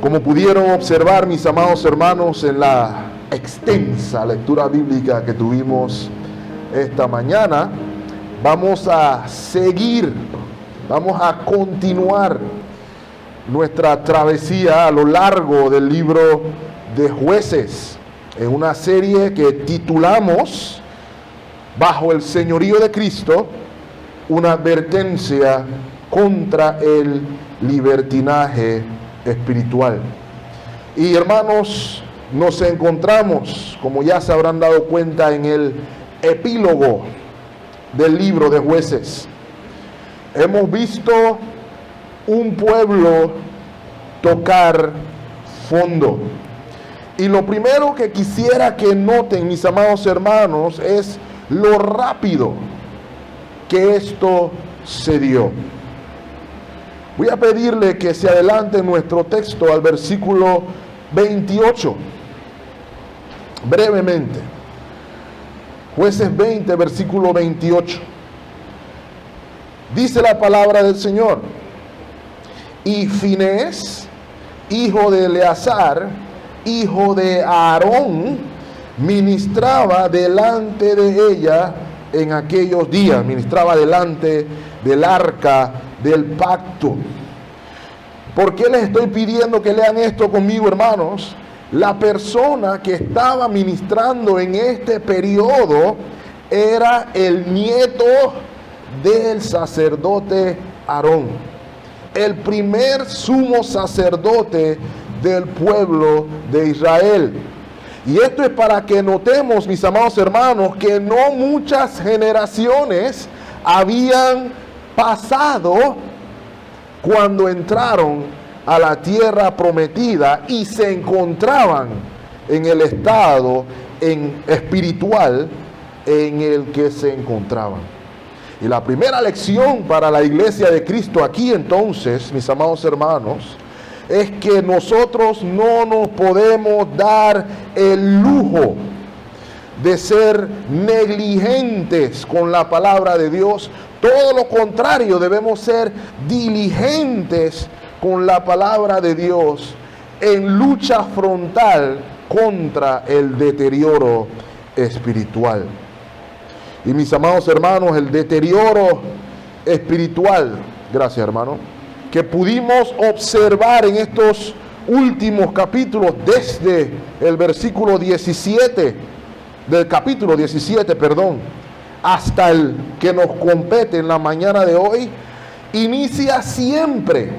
Como pudieron observar, mis amados hermanos, en la extensa lectura bíblica que tuvimos esta mañana, vamos a seguir, vamos a continuar nuestra travesía a lo largo del libro de Jueces, en una serie que titulamos Bajo el señorío de Cristo, una advertencia contra el libertinaje espiritual. Y hermanos, nos encontramos, como ya se habrán dado cuenta, en el epílogo del libro de Jueces. Hemos visto un pueblo tocar fondo. Y lo primero que quisiera que noten, mis amados hermanos, es lo rápido que esto se dio. Voy a pedirle que se adelante nuestro texto al versículo 28, brevemente. Jueces 20, versículo 28. Dice la palabra del Señor: y Finés, hijo de Eleazar, hijo de Aarón, ministraba delante de ella en aquellos días, ministraba delante del arca del pacto. ¿Por qué les estoy pidiendo que lean esto conmigo, hermanos? La persona que estaba ministrando en este periodo era el nieto del sacerdote Aarón, el primer sumo sacerdote del pueblo de Israel. Y esto es para que notemos, mis amados hermanos, que no muchas generaciones habían pasado cuando entraron a la tierra prometida y se encontraban en el estado espiritual en el que se encontraban. Y la primera lección para la iglesia de Cristo aquí entonces, mis amados hermanos, es que nosotros no nos podemos dar el lujo de ser negligentes con la palabra de Dios. Todo lo contrario, debemos ser diligentes con la palabra de Dios en lucha frontal contra el deterioro espiritual. Y mis amados hermanos, el deterioro espiritual, gracias hermano, que pudimos observar en estos últimos capítulos, desde el versículo 17, del capítulo 17, hasta el que nos compete en la mañana de hoy, inicia siempre,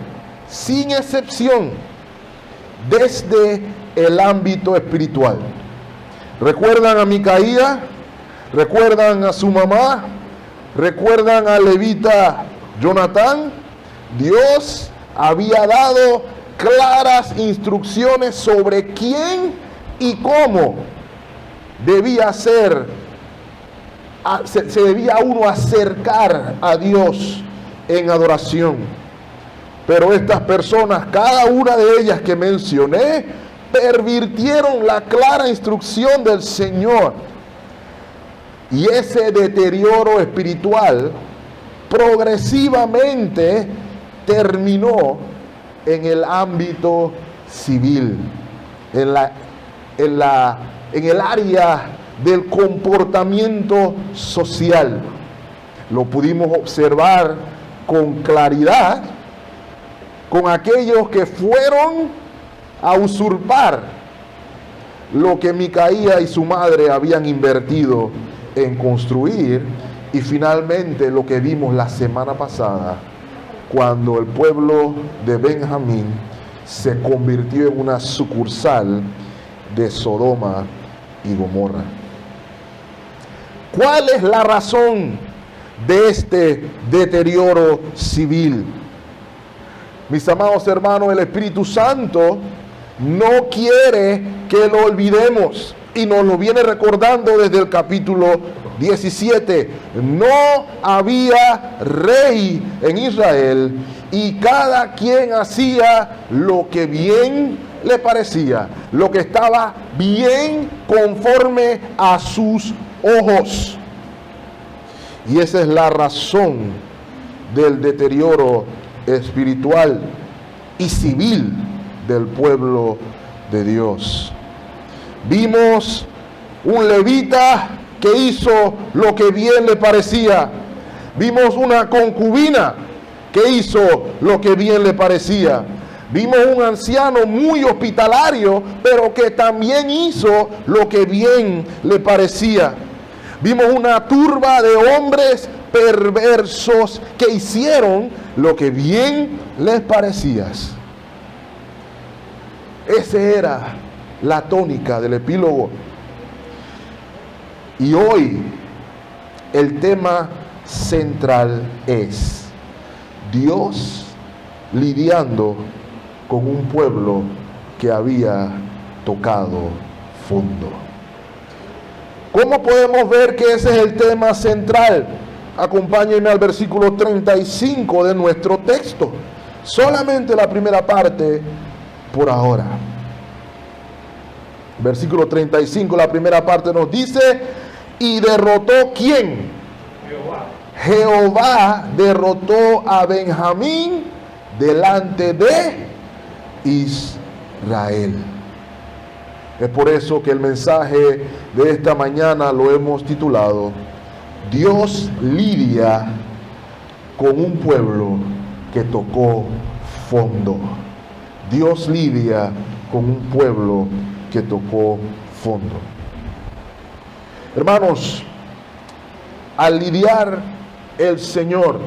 sin excepción, desde el ámbito espiritual. ¿Recuerdan a Micaía? ¿Recuerdan a su mamá? ¿Recuerdan al levita Jonatán? Dios había dado claras instrucciones sobre quién y cómo debía ser, se debía uno acercar a Dios en adoración. Pero estas personas, cada una de ellas que mencioné, pervirtieron la clara instrucción del Señor. Y ese deterioro espiritual progresivamente terminó en el ámbito civil, en el área del comportamiento social. Lo pudimos observar con claridad con aquellos que fueron a usurpar lo que Micaía y su madre habían invertido en construir, y finalmente lo que vimos la semana pasada, cuando el pueblo de Benjamín se convirtió en una sucursal de Sodoma y Gomorra. ¿Cuál es la razón de este deterioro civil? Mis amados hermanos, el Espíritu Santo no quiere que lo olvidemos y nos lo viene recordando desde el capítulo 17. No había rey en Israel y cada quien hacía lo que bien le parecía, lo que estaba bien conforme a sus ojos. Y esa es la razón del deterioro espiritual y civil del pueblo de Dios. Vimos un levita que hizo lo que bien le parecía. Vimos una concubina que hizo lo que bien le parecía. Vimos un anciano muy hospitalario, pero que también hizo lo que bien le parecía. Vimos una turba de hombres perversos que hicieron lo que bien les parecía. Esa era la tónica del epílogo. Y hoy el tema central es Dios lidiando con un pueblo que había tocado fondo. ¿Cómo podemos ver que ese es el tema central? Acompáñenme al versículo 35 de nuestro texto. Solamente la primera parte por ahora. Versículo 35, la primera parte nos dice: ¿y derrotó quién? Jehová derrotó a Benjamín delante de Israel. Es por eso que el mensaje de esta mañana lo hemos titulado Dios lidia con un pueblo que tocó fondo. Dios lidia con un pueblo que tocó fondo. Hermanos, al lidiar el Señor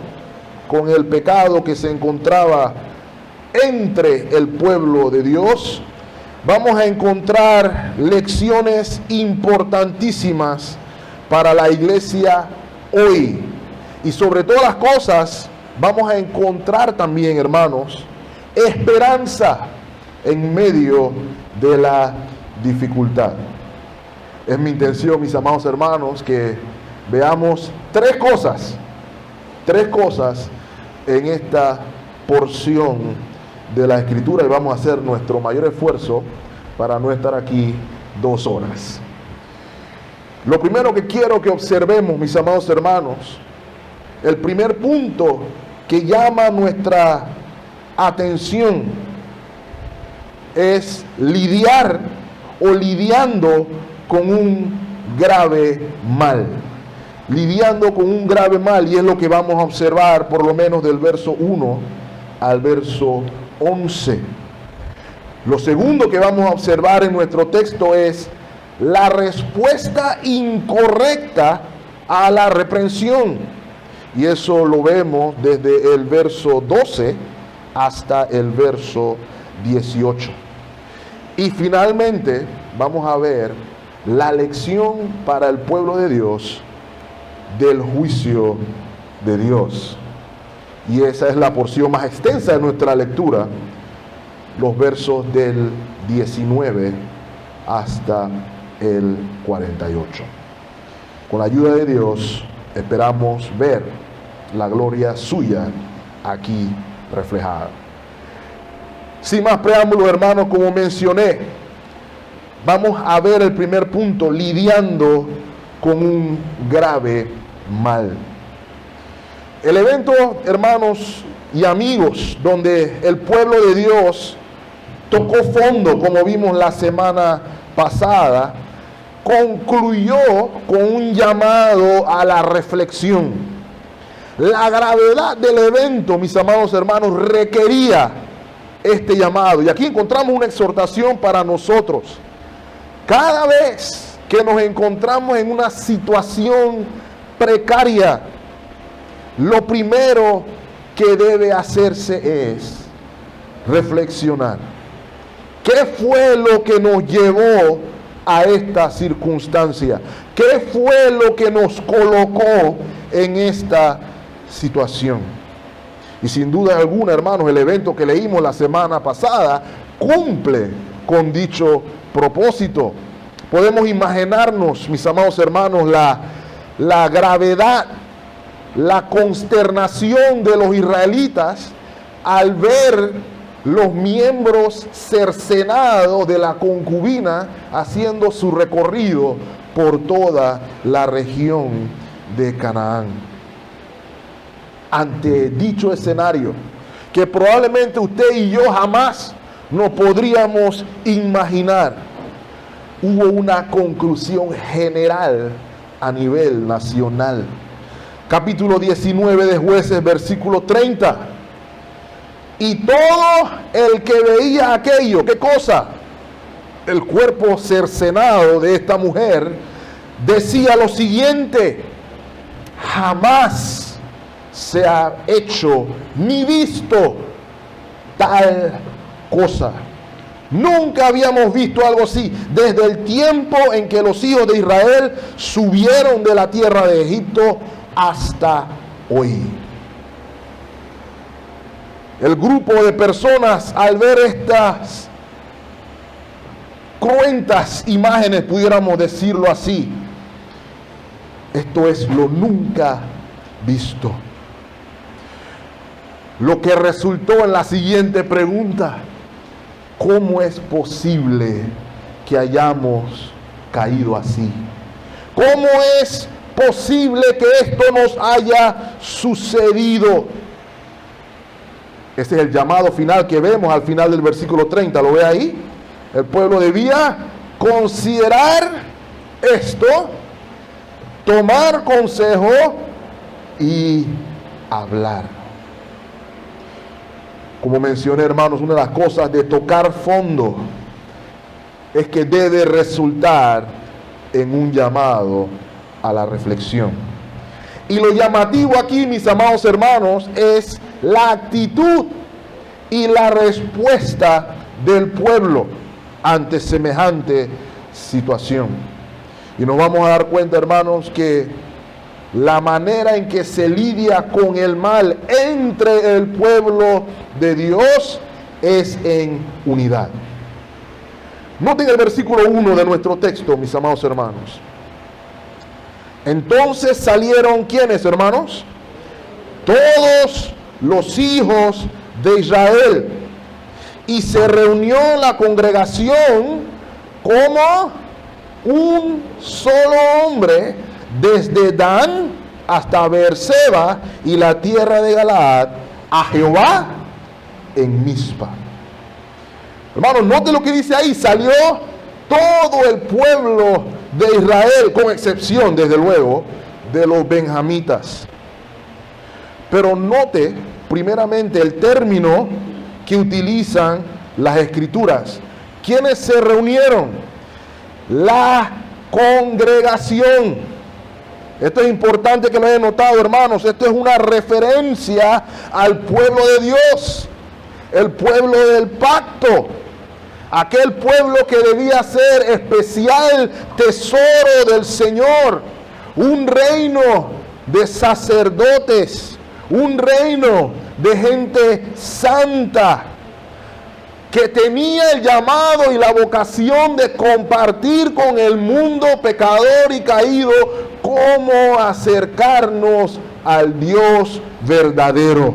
con el pecado que se encontraba entre el pueblo de Dios, vamos a encontrar lecciones importantísimas para la iglesia hoy. Y sobre todas las cosas, vamos a encontrar también, hermanos, esperanza en medio de la dificultad. Es mi intención, mis amados hermanos, que veamos tres cosas en esta porción de la Escritura, y vamos a hacer nuestro mayor esfuerzo para no estar aquí 2 horas. Lo primero que quiero que observemos, mis amados hermanos, el primer punto que llama nuestra atención es lidiar o lidiando con un grave mal. Lidiando con un grave mal, y es lo que vamos a observar por lo menos del verso 1 al verso 11. Lo segundo que vamos a observar en nuestro texto es la respuesta incorrecta a la reprensión. Y eso lo vemos desde el verso 12 hasta el verso 18. Y finalmente vamos a ver la lección para el pueblo de Dios del juicio de Dios. Y esa es la porción más extensa de nuestra lectura, los versos del 19 hasta el 48. Con la ayuda de Dios esperamos ver la gloria suya aquí reflejada. Sin más preámbulos, hermanos, como mencioné, vamos a ver el primer punto: lidiando con un grave mal. El evento, hermanos y amigos, donde el pueblo de Dios tocó fondo, como vimos la semana pasada, concluyó con un llamado a la reflexión. La gravedad del evento, mis amados hermanos, requería este llamado. Y aquí encontramos una exhortación para nosotros. Cada vez que nos encontramos en una situación precaria, lo primero que debe hacerse es reflexionar. ¿Qué fue lo que nos llevó a esta circunstancia? ¿Qué fue lo que nos colocó en esta situación? Y sin duda alguna, hermanos, el evento que leímos la semana pasada cumple con dicho propósito. Podemos imaginarnos, mis amados hermanos, la gravedad, la consternación de los israelitas al ver los miembros cercenados de la concubina haciendo su recorrido por toda la región de Canaán. Ante dicho escenario, que probablemente usted y yo jamás no podríamos imaginar. Hubo una conclusión general a nivel nacional. Capítulo 19 de Jueces, versículo 30. Y todo el que veía aquello, ¿qué cosa? El cuerpo cercenado de esta mujer, decía lo siguiente: jamás se ha hecho ni visto tal cosa. Nunca habíamos visto algo así desde el tiempo en que los hijos de Israel subieron de la tierra de Egipto hasta hoy. El grupo de personas, al ver estas cruentas imágenes, pudiéramos decirlo así, esto es lo nunca visto. Lo que resultó en la siguiente pregunta: ¿cómo es posible que hayamos caído así? ¿Cómo es posible que esto nos haya sucedido? Ese es el llamado final que vemos al final del versículo 30. ¿Lo ve ahí? El pueblo debía considerar esto, tomar consejo y hablar. Como mencioné, hermanos, una de las cosas de tocar fondo es que debe resultar en un llamado a la reflexión. Y lo llamativo aquí, mis amados hermanos, es la actitud y la respuesta del pueblo ante semejante situación. Y nos vamos a dar cuenta, hermanos, que la manera en que se lidia con el mal entre el pueblo de Dios es en unidad. Noten el versículo 1 de nuestro texto, mis amados hermanos. Entonces salieron, ¿quiénes, hermanos? Todos los hijos de Israel, y se reunió la congregación como un solo hombre, desde Dan hasta Beerseba y la tierra de Galaad, a Jehová en Mizpa. Hermanos, note lo que dice ahí: salió todo el pueblo de Israel, con excepción, desde luego, de los benjamitas. Pero note primeramente el término que utilizan las escrituras. ¿Quiénes se reunieron? La congregación. Esto es importante que lo hayan notado, hermanos. Esto es una referencia al pueblo de Dios, el pueblo del pacto, aquel pueblo que debía ser especial tesoro del Señor, un reino de sacerdotes, un reino de gente santa, que tenía el llamado y la vocación de compartir con el mundo pecador y caído cómo acercarnos al Dios verdadero.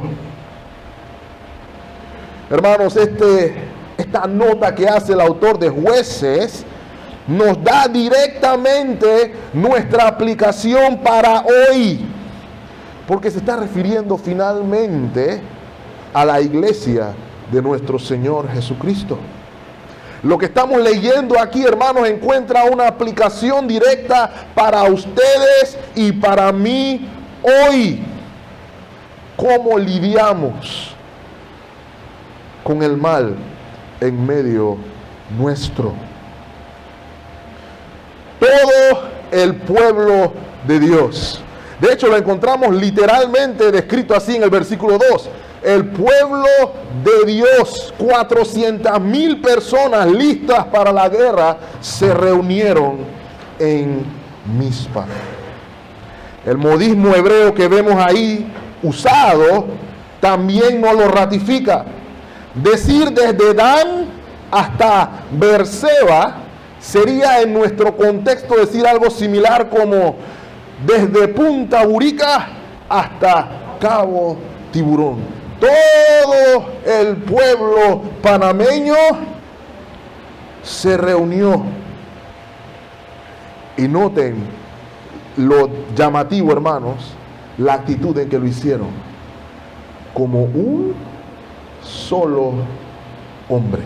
Hermanos, esta nota que hace el autor de Jueces nos da directamente nuestra aplicación para hoy, porque se está refiriendo finalmente a la iglesia de nuestro Señor Jesucristo. Lo que estamos leyendo aquí, hermanos, encuentra una aplicación directa para ustedes y para mí hoy. ¿Cómo lidiamos con el mal en medio nuestro? Todo el pueblo de Dios. De hecho, lo encontramos literalmente descrito así en el versículo 2. El pueblo de Dios, 400,000 personas listas para la guerra, se reunieron en Mizpa. El modismo hebreo que vemos ahí usado también nos lo ratifica. Decir desde Dan hasta Beerseba sería en nuestro contexto decir algo similar como desde Punta Burica hasta Cabo Tiburón. Todo el pueblo panameño se reunió. Y noten lo llamativo, hermanos, la actitud en que lo hicieron. Como un solo hombre.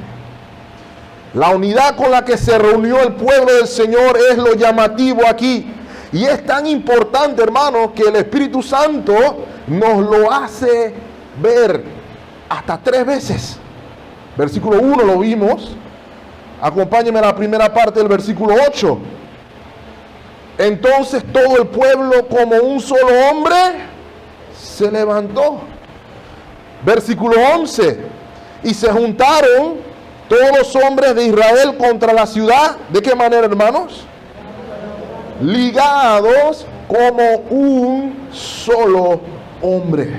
La unidad con la que se reunió el pueblo del Señor es lo llamativo aquí. Y es tan importante, hermanos, que el Espíritu Santo nos lo hace ver hasta 3 veces. Versículo 1 lo vimos. Acompáñenme a la primera parte del versículo 8. Entonces todo el pueblo como un solo hombre se levantó. Versículo 11. Y se juntaron todos los hombres de Israel contra la ciudad. ¿De qué manera, hermanos? Ligados como un solo hombre.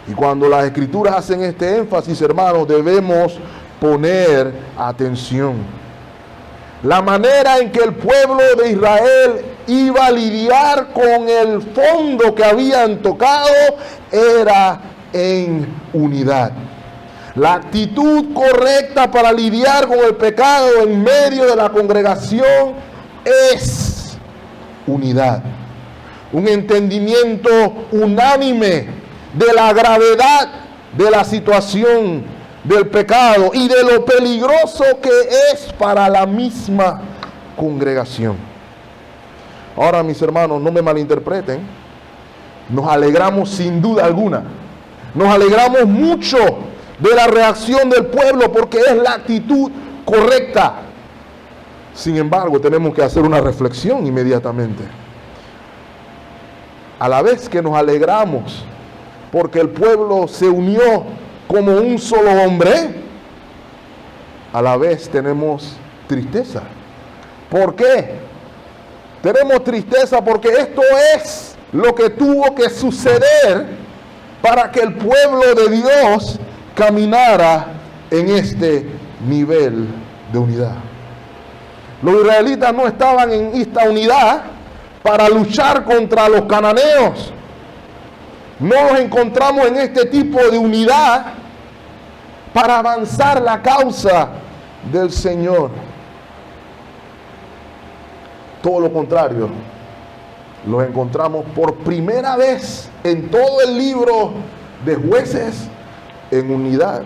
Y cuando las escrituras hacen este énfasis, hermanos, debemos poner atención. La manera en que el pueblo de Israel iba a lidiar con el fondo que habían tocado era en unidad. La actitud correcta para lidiar con el pecado en medio de la congregación es unidad. Un entendimiento unánime de la gravedad de la situación del pecado y de lo peligroso que es para la misma congregación. Ahora, mis hermanos, no me malinterpreten. Nos alegramos sin duda alguna. Nos alegramos mucho de la reacción del pueblo porque es la actitud correcta. Sin embargo, tenemos que hacer una reflexión inmediatamente. A la vez que nos alegramos porque el pueblo se unió como un solo hombre, a la vez tenemos tristeza. ¿Por qué? Tenemos tristeza porque esto es lo que tuvo que suceder para que el pueblo de Dios caminara en este nivel de unidad. Los israelitas no estaban en esta unidad para luchar contra los cananeos. No nos encontramos en este tipo de unidad para avanzar la causa del Señor. Todo lo contrario, los encontramos por primera vez en todo el libro de Jueces en unidad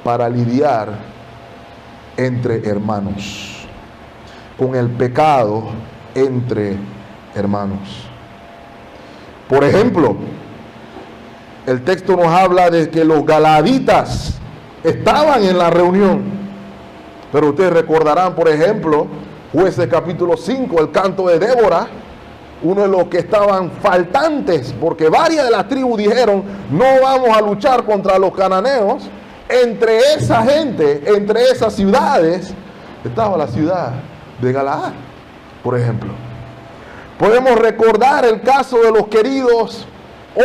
para lidiar entre hermanos, con el pecado entre hermanos. Por ejemplo, el texto nos habla de que los galaditas estaban en la reunión. Pero ustedes recordarán, por ejemplo, Jueces capítulo 5, el canto de Débora, uno de los que estaban faltantes, porque varias de las tribus dijeron, no vamos a luchar contra los cananeos. Entre esa gente, entre esas ciudades, estaba la ciudad de Galaad, por ejemplo. Podemos recordar el caso de los queridos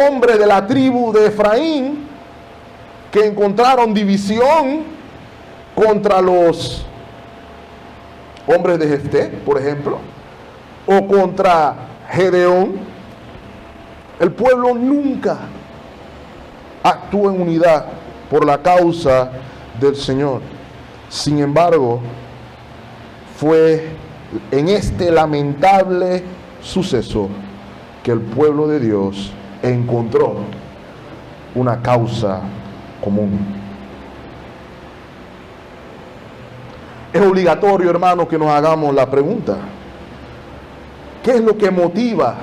hombres de la tribu de Efraín, que encontraron división contra los hombres de Jefté, por ejemplo, o contra Gedeón. El pueblo nunca actuó en unidad por la causa del Señor. Sin embargo, fue en este lamentable suceso que el pueblo de Dios encontró una causa común. Es obligatorio, hermanos, que nos hagamos la pregunta: ¿qué es lo que motiva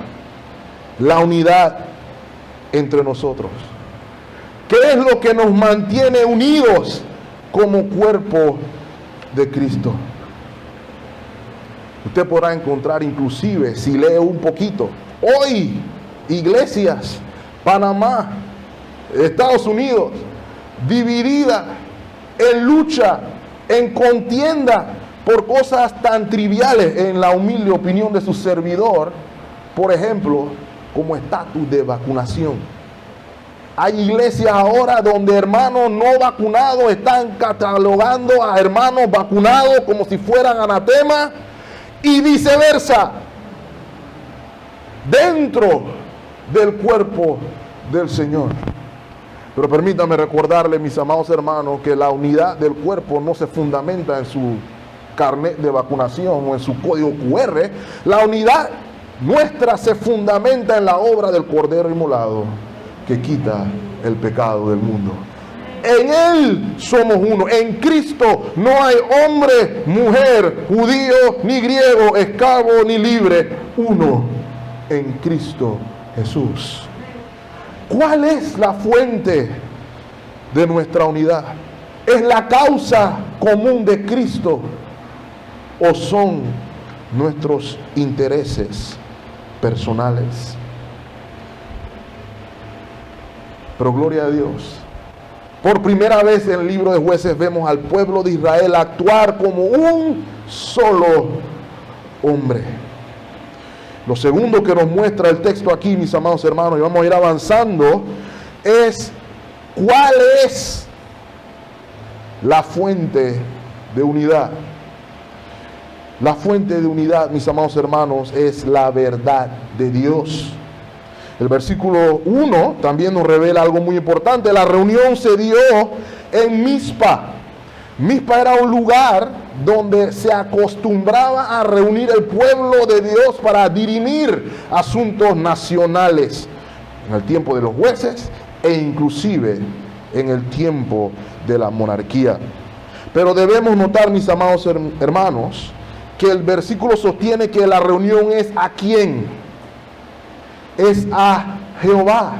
la unidad entre nosotros? ¿Qué es lo que nos mantiene unidos como cuerpo de Cristo? Usted podrá encontrar, inclusive, si lee un poquito, hoy iglesias, Panamá, Estados Unidos, divididas en lucha, en contienda por cosas tan triviales, en la humilde opinión de su servidor, por ejemplo, como estatus de vacunación. Hay iglesias ahora donde hermanos no vacunados están catalogando a hermanos vacunados como si fueran anatema y viceversa, dentro del cuerpo del Señor. Pero permítame recordarle, mis amados hermanos, que la unidad del cuerpo no se fundamenta en su carnet de vacunación o en su código QR. La unidad nuestra se fundamenta en la obra del Cordero Inmolado que quita el pecado del mundo. En Él somos uno. En Cristo no hay hombre, mujer, judío, ni griego, esclavo, ni libre. Uno en Cristo Jesús. ¿Cuál es la fuente de nuestra unidad? ¿Es la causa común de Cristo o son nuestros intereses personales? Pero gloria a Dios. Por primera vez en el libro de Jueces vemos al pueblo de Israel actuar como un solo hombre. Lo segundo que nos muestra el texto aquí, mis amados hermanos, y vamos a ir avanzando, es cuál es la fuente de unidad. La fuente de unidad, mis amados hermanos, es la verdad de Dios. El versículo 1 también nos revela algo muy importante. La reunión se dio en Mizpa. Mizpa era un lugar donde se acostumbraba a reunir el pueblo de Dios para dirimir asuntos nacionales en el tiempo de los jueces e inclusive en el tiempo de la monarquía. Pero debemos notar, mis amados hermanos, que el versículo sostiene que la reunión es ¿a quién? Es a Jehová.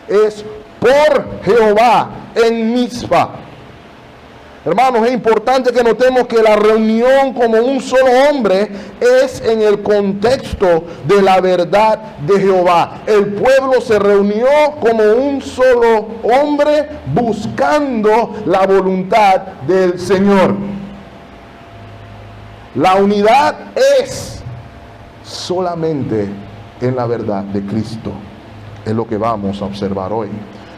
Es por Jehová en Mizpa. Hermanos, es importante que notemos que la reunión como un solo hombre es en el contexto de la verdad de Jehová. El pueblo se reunió como un solo hombre buscando la voluntad del Señor. La unidad es solamente en la verdad de Cristo. Es lo que vamos a observar hoy.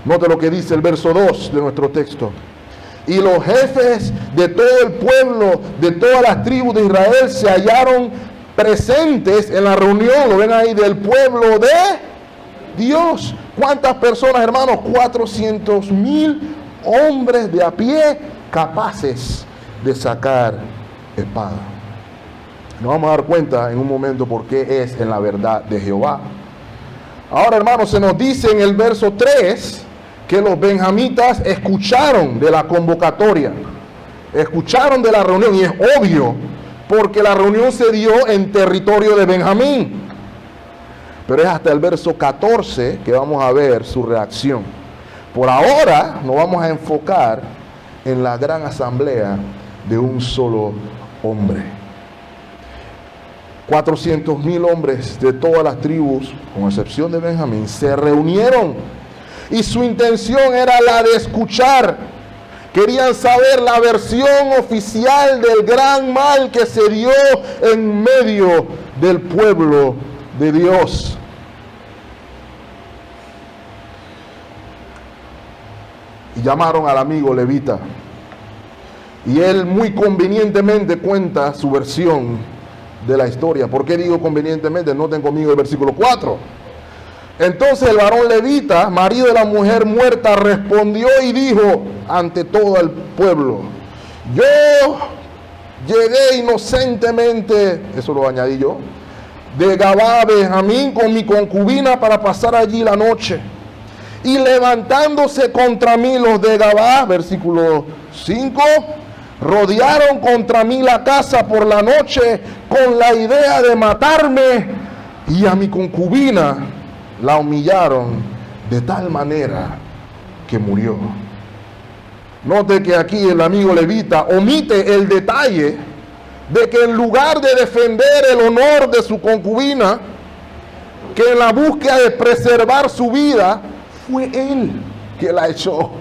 Note lo que dice el verso 2 de nuestro texto. Y los jefes de todo el pueblo, de todas las tribus de Israel, se hallaron presentes en la reunión, lo ven ahí, del pueblo de Dios. ¿Cuántas personas, hermanos? 400,000 hombres de a pie capaces de sacar espada. Nos vamos a dar cuenta en un momento por qué es en la verdad de Jehová. Ahora, hermanos, se nos dice en el verso 3 que los benjamitas escucharon de la convocatoria, escucharon de la reunión, y es obvio, porque la reunión se dio en territorio de Benjamín. Pero es hasta el verso 14 que vamos a ver su reacción. Por ahora nos vamos a enfocar en la gran asamblea de un solo hombre. 400,000 hombres de todas las tribus, con excepción de Benjamín, se reunieron. Y su intención era la de escuchar. Querían saber la versión oficial del gran mal que se dio en medio del pueblo de Dios. Y llamaron al amigo levita. Y él muy convenientemente cuenta su versión de la historia. ¿Por qué digo convenientemente? Noten conmigo el versículo 4. Entonces el varón levita, marido de la mujer muerta, respondió y dijo ante todo el pueblo: yo llegué inocentemente, eso lo añadí yo, de Gabá a Benjamín con mi concubina para pasar allí la noche. Y levantándose contra mí los de Gabá, versículo 5, rodearon contra mí la casa por la noche con la idea de matarme, y a mi concubina la humillaron de tal manera que murió. Note que aquí el amigo levita omite el detalle de que en lugar de defender el honor de su concubina, que en la búsqueda de preservar su vida, fue él que la echó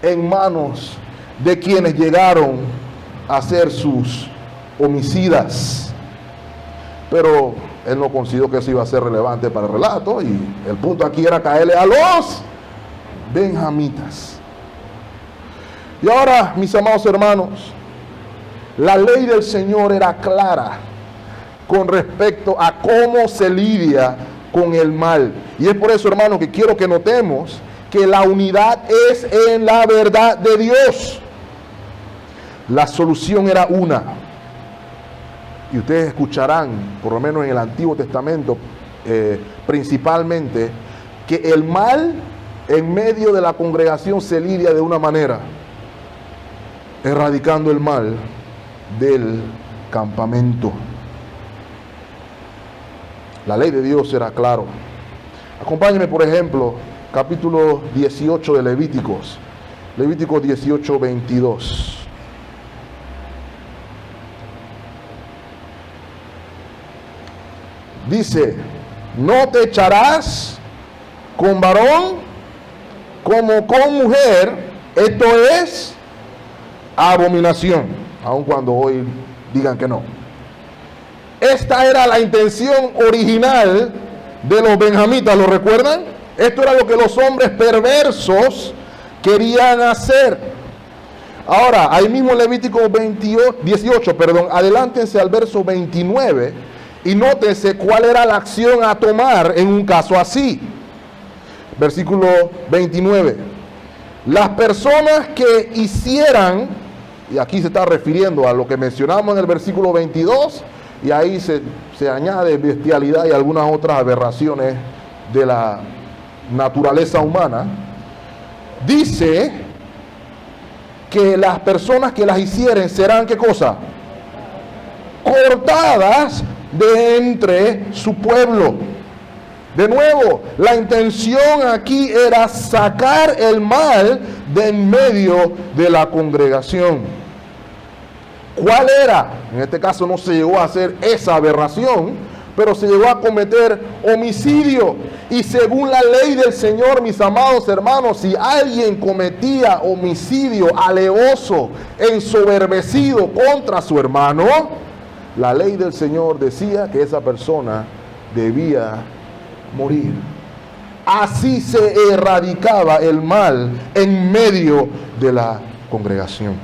en manos de quienes llegaron a ser sus homicidas. Pero él no consideró que eso iba a ser relevante para el relato, y el punto aquí era caerle a los benjamitas. Y ahora, mis amados hermanos, la ley del Señor era clara con respecto a cómo se lidia con el mal. Y es por eso, hermanos, que quiero que notemos que la unidad es en la verdad de Dios. La solución era una. Y ustedes escucharán, por lo menos en el Antiguo Testamento, principalmente, que el mal en medio de la congregación se lidia de una manera, erradicando el mal del campamento. La ley de Dios era claro. Acompáñenme, por ejemplo, capítulo 18 de Levíticos. Levíticos 18, 22. Dice, no te echarás con varón como con mujer, esto es abominación, aun cuando hoy digan que no. Esta era la intención original de los benjamitas, ¿lo recuerdan? Esto era lo que los hombres perversos querían hacer. Ahora, ahí mismo en Levítico 18, adelántense al verso 29 y nótense cuál era la acción a tomar en un caso así. Versículo 29. Las personas que hicieran, y aquí se está refiriendo a lo que mencionamos en el versículo 22, y ahí se añade bestialidad y algunas otras aberraciones de la naturaleza humana. Dice que las personas que las hicieren serán, ¿qué cosa? Cortadas de entre su pueblo. De nuevo, la intención aquí era sacar el mal de en medio de la congregación. ¿Cuál era? En este caso no se llegó a hacer esa aberración, pero se llegó a cometer homicidio. Y según la ley del Señor, mis amados hermanos, si alguien cometía homicidio alevoso, ensoberbecido contra su hermano, la ley del Señor decía que esa persona debía morir. Así se erradicaba el mal en medio de la congregación.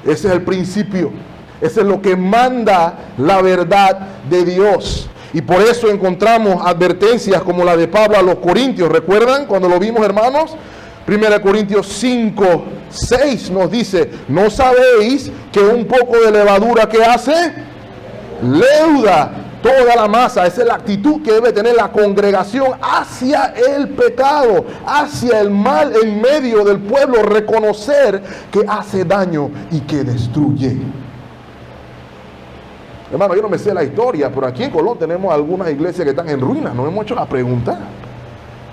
Ese es el principio. Ese es lo que manda la verdad de Dios. Y por eso encontramos advertencias como la de Pablo a los Corintios. ¿Recuerdan cuando lo vimos, hermanos? 1 Corintios 5, 6 nos dice, ¿no sabéis que un poco de levadura que hace? Leuda toda la masa. Esa es la actitud que debe tener la congregación hacia el pecado, hacia el mal en medio del pueblo. Reconocer que hace daño y que destruye. Hermano, yo no me sé la historia, pero aquí en Colón tenemos algunas iglesias que están en ruinas. Nos hemos hecho la pregunta.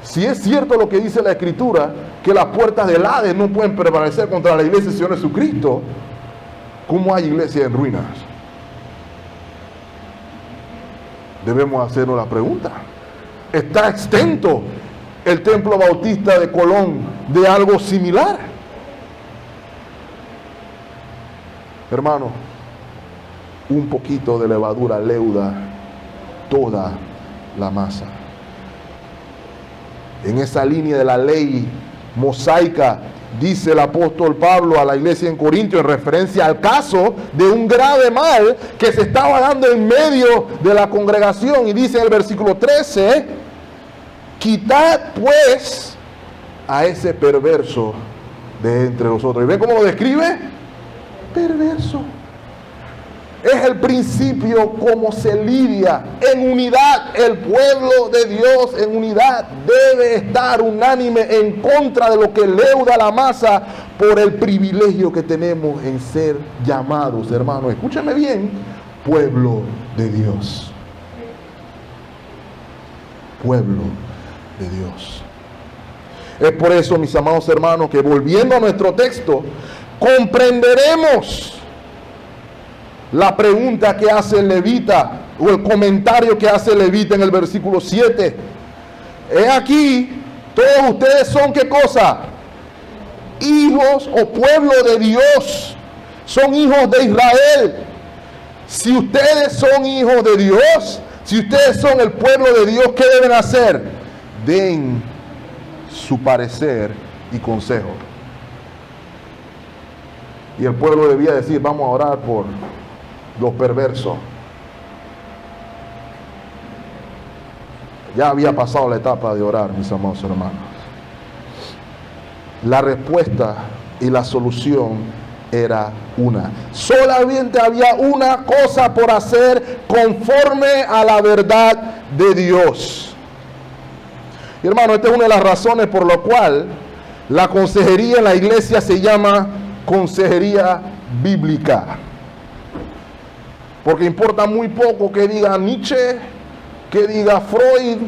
Si es cierto lo que dice la Escritura, que las puertas del Hades no pueden prevalecer contra la iglesia del Señor Jesucristo, ¿cómo hay iglesias en ruinas? Debemos hacernos la pregunta. ¿Está exento el templo bautista de Colón de algo similar? Hermano, un poquito de levadura leuda toda la masa. En esa línea de la ley mosaica, dice el apóstol Pablo a la iglesia en Corintios en referencia al caso de un grave mal que se estaba dando en medio de la congregación, y dice en el versículo 13, quitad pues a ese perverso de entre vosotros. ¿Y ven cómo lo describe? Perverso. Es el principio como se lidia en unidad. El pueblo de Dios en unidad debe estar unánime en contra de lo que leuda la masa por el privilegio que tenemos en ser llamados, hermanos, escúchame bien, pueblo de Dios. Pueblo de Dios. Es por eso, mis amados hermanos, que volviendo a nuestro texto, comprenderemos la pregunta que hace el levita, o el comentario que hace el levita en el versículo 7. He aquí, todos ustedes son, ¿qué cosa? Hijos o pueblo de Dios. Son hijos de Israel. Si ustedes son hijos de Dios, si ustedes son el pueblo de Dios, ¿qué deben hacer? Den su parecer y consejo. Y el pueblo debía decir, vamos a orar por los perversos. Ya había pasado la etapa de orar, mis amados hermanos. La respuesta y la solución era una. Solamente había una cosa por hacer conforme a la verdad de Dios. Y hermano, esta es una de las razones por la cual la consejería en la iglesia se llama consejería bíblica. Porque importa muy poco que diga Nietzsche, que diga Freud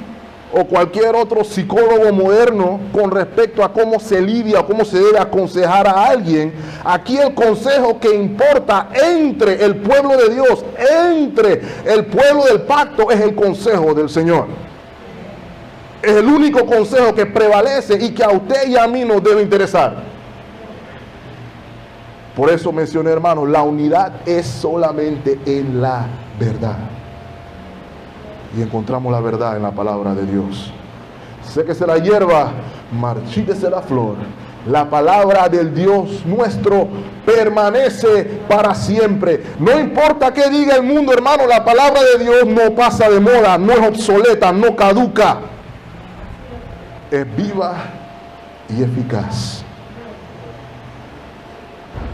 o cualquier otro psicólogo moderno con respecto a cómo se lidia o cómo se debe aconsejar a alguien. Aquí el consejo que importa entre el pueblo de Dios, entre el pueblo del pacto, es el consejo del Señor. Es el único consejo que prevalece y que a usted y a mí nos debe interesar. Por eso mencioné, hermanos, la unidad es solamente en la verdad. Y encontramos la verdad en la palabra de Dios. Séquese la hierba, marchítese la flor. La palabra del Dios nuestro permanece para siempre. No importa qué diga el mundo, hermano, la palabra de Dios no pasa de moda, no es obsoleta, no caduca. Es viva y eficaz.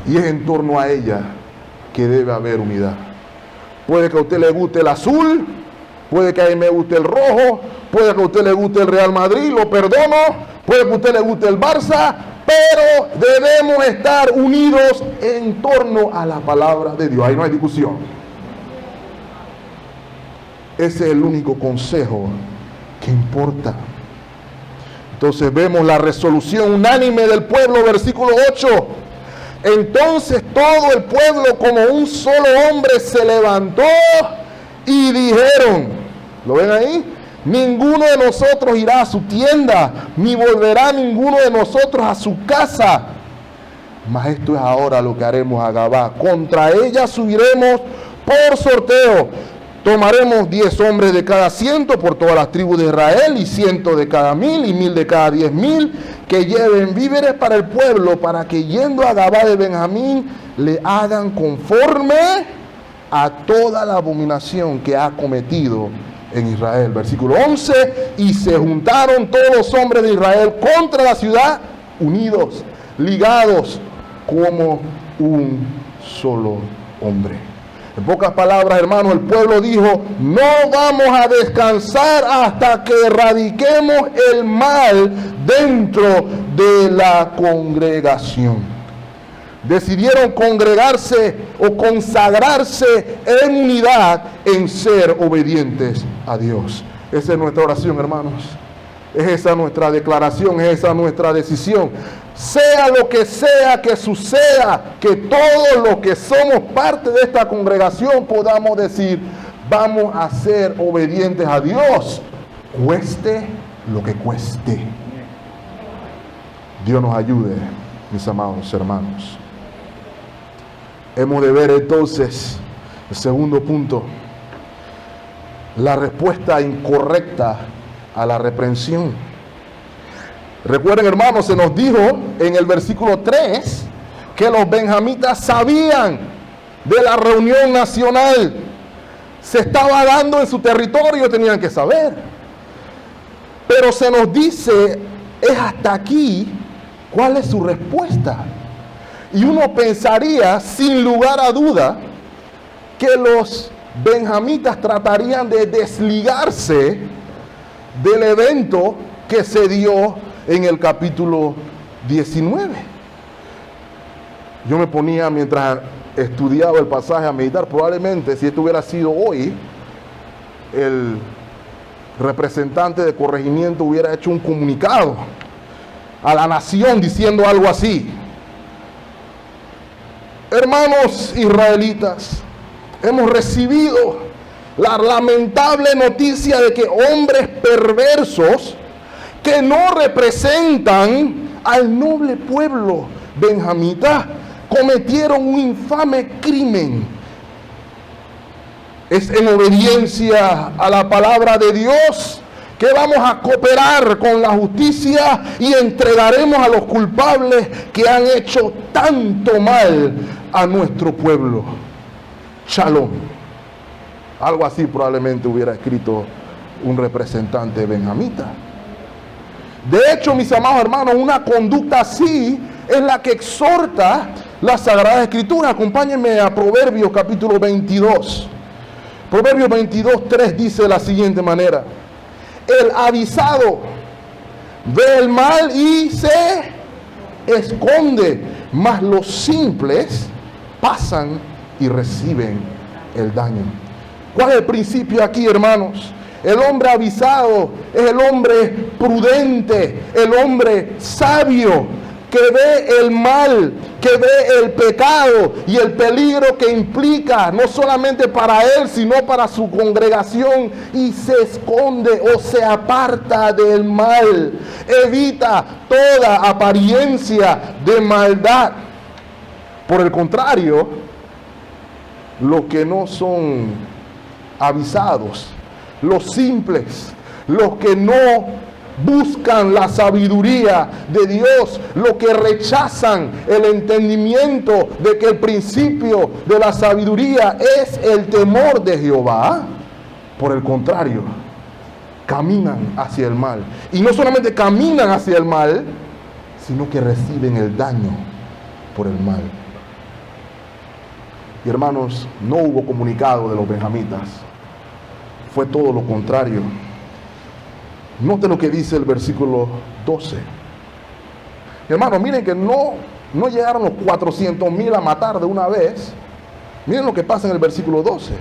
Y es en torno a ella que debe haber unidad. Puede que a usted le guste el azul, puede que a mí me guste el rojo, puede que a usted le guste el Real Madrid, lo perdono, puede que a usted le guste el Barça, pero debemos estar unidos en torno a la palabra de Dios. Ahí no hay discusión. Ese es el único consejo que importa. Entonces vemos la resolución unánime del pueblo, versículo 8. Entonces todo el pueblo como un solo hombre se levantó y dijeron, ¿lo ven ahí? Ninguno de nosotros irá a su tienda, ni volverá ninguno de nosotros a su casa. Mas esto es ahora lo que haremos a Gabá. Contra ella subiremos por sorteo. Tomaremos 10 hombres de cada 100 por todas las tribus de Israel, y 100 de cada 1000, y 1000 de cada 10,000, que lleven víveres para el pueblo, para que yendo a Gabá de Benjamín, le hagan conforme a toda la abominación que ha cometido en Israel. Versículo 11, y se juntaron todos los hombres de Israel contra la ciudad, unidos, ligados, como un solo hombre. En pocas palabras, hermanos, el pueblo dijo, no vamos a descansar hasta que erradiquemos el mal dentro de la congregación. Decidieron congregarse o consagrarse en unidad en ser obedientes a Dios. Esa es nuestra oración, hermanos. Es esa nuestra declaración, es esa nuestra decisión. Sea lo que sea que suceda, que todos los que somos parte de esta congregación podamos decir, vamos a ser obedientes a Dios, cueste lo que cueste. Dios nos ayude, mis amados hermanos. Hemos de ver entonces, el segundo punto, la respuesta incorrecta a la reprensión. Recuerden, hermanos, se nos dijo en el versículo 3 que los benjamitas sabían de la reunión nacional. Se estaba dando en su territorio, tenían que saber. Pero se nos dice, es hasta aquí, ¿cuál es su respuesta? Y uno pensaría, sin lugar a duda, que los benjamitas tratarían de desligarse del evento que se dio en el capítulo 19. Yo me ponía, mientras estudiaba el pasaje, a meditar. Probablemente si esto hubiera sido hoy, el representante de corregimiento hubiera hecho un comunicado a la nación diciendo algo así: hermanos israelitas, hemos recibido la lamentable noticia de que hombres perversos que no representan al noble pueblo benjamita cometieron un infame crimen. Es en obediencia a la palabra de Dios que vamos a cooperar con la justicia y entregaremos a los culpables que han hecho tanto mal a nuestro pueblo. Shalom. Algo así probablemente hubiera escrito un representante benjamita. De hecho, mis amados hermanos, una conducta así es la que exhorta la Sagrada Escritura. Acompáñenme a Proverbios capítulo 22. Proverbios 22:3 dice de la siguiente manera: el avisado ve el mal y se esconde, mas los simples pasan y reciben el daño. ¿Cuál es el principio aquí, hermanos? El hombre avisado es el hombre prudente, el hombre sabio, que ve el mal, que ve el pecado y el peligro que implica, no solamente para él, sino para su congregación, y se esconde o se aparta del mal, evita toda apariencia de maldad. Por el contrario, los que no son avisados, los simples, los que no buscan la sabiduría de Dios, los que rechazan el entendimiento de que el principio de la sabiduría es el temor de Jehová, por el contrario, caminan hacia el mal. Y no solamente caminan hacia el mal, sino que reciben el daño por el mal. Y hermanos, no hubo comunicado de los benjamitas. Fue todo lo contrario. Note lo que dice el versículo 12. Hermanos, miren que no llegaron los 400,000 a matar de una vez. Miren lo que pasa en el versículo 12.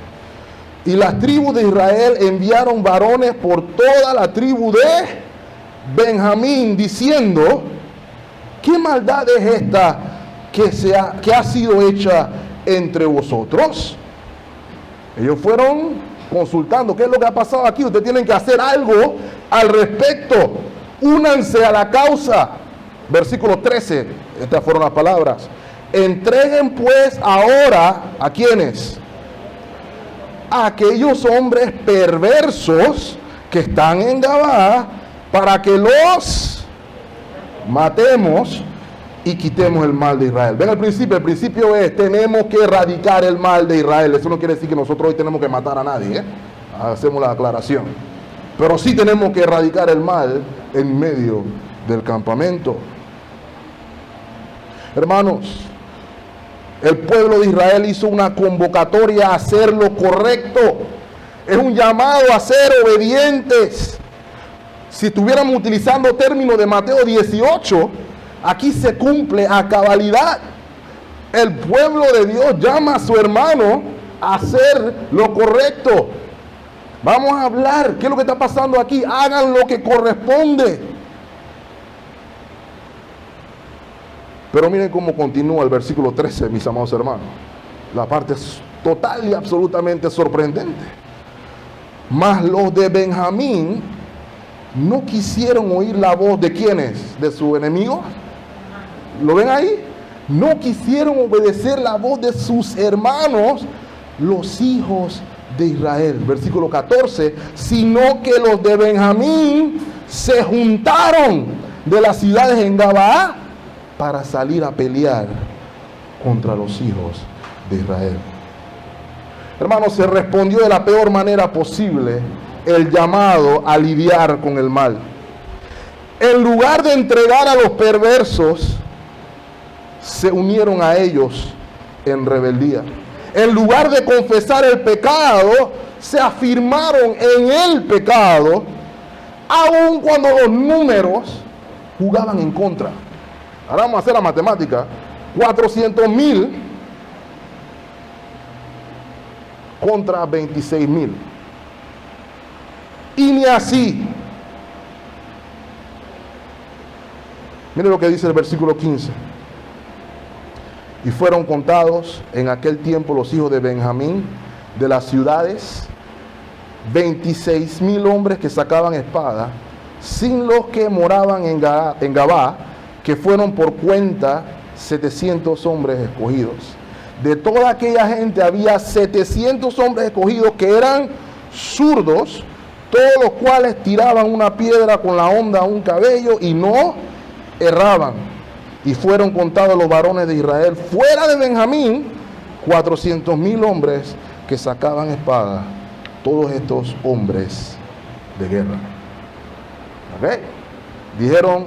Y las tribus de Israel enviaron varones por toda la tribu de Benjamín, diciendo: ¿qué maldad es esta que ha sido hecha entre vosotros? Ellos fueron consultando qué es lo que ha pasado aquí. Ustedes tienen que hacer algo al respecto. Únanse a la causa. Versículo 13. Estas fueron las palabras. Entreguen pues ahora ¿a quiénes? A aquellos hombres perversos que están en Gabaa, para que los matemos y quitemos el mal de Israel. Ven, el principio es: tenemos que erradicar el mal de Israel. Eso no quiere decir que nosotros hoy tenemos que matar a nadie, ¿eh? Hacemos la aclaración. Pero sí tenemos que erradicar el mal en medio del campamento. Hermanos, el pueblo de Israel hizo una convocatoria a hacer lo correcto. Es un llamado a ser obedientes. Si estuviéramos utilizando términos de Mateo 18, aquí se cumple a cabalidad. El pueblo de Dios llama a su hermano a hacer lo correcto. Vamos a hablar, ¿qué es lo que está pasando aquí? Hagan lo que corresponde. Pero miren cómo continúa el versículo 13, mis amados hermanos. La parte es total y absolutamente sorprendente. Mas los de Benjamín no quisieron oír la voz de ¿quiénes? ¿De su enemigo? ¿Lo ven ahí? No quisieron obedecer la voz de sus hermanos, los hijos de Israel. Versículo 14. Sino que los de Benjamín se juntaron de las ciudades en Gabaa para salir a pelear contra los hijos de Israel. Hermanos, se respondió de la peor manera posible el llamado a lidiar con el mal. En lugar de entregar a los perversos, se unieron a ellos en rebeldía. En lugar de confesar el pecado, se afirmaron en el pecado, aun cuando los números jugaban en contra. Ahora vamos a hacer la matemática. 400,000 contra 26,000. Y ni así. Mire lo que dice el versículo 15. Y fueron contados en aquel tiempo los hijos de Benjamín de las ciudades 26,000 hombres que sacaban espada, sin los que moraban en Gabaa, que fueron por cuenta 700 hombres escogidos. De toda aquella gente había 700 hombres escogidos que eran zurdos, todos los cuales tiraban una piedra con la honda a un cabello y no erraban. Y fueron contados los varones de Israel fuera de Benjamín 400,000 hombres que sacaban espada, todos estos hombres de guerra. ¿Okay? Dijeron: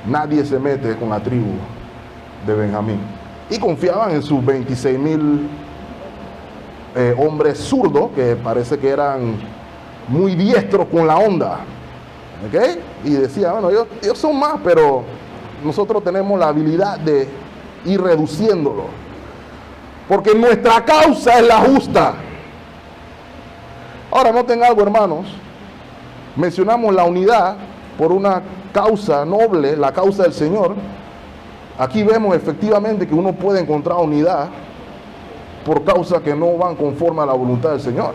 nadie se mete con la tribu de Benjamín. Y confiaban en sus 26,000 hombres zurdos, que parece que eran muy diestros con la honda. ¿Ok? Y decía, bueno, ellos son más, pero nosotros tenemos la habilidad de ir reduciéndolo. Porque nuestra causa es la justa. Ahora, noten algo, hermanos. Mencionamos la unidad por una causa noble, la causa del Señor. Aquí vemos efectivamente que uno puede encontrar unidad por causas que no van conforme a la voluntad del Señor.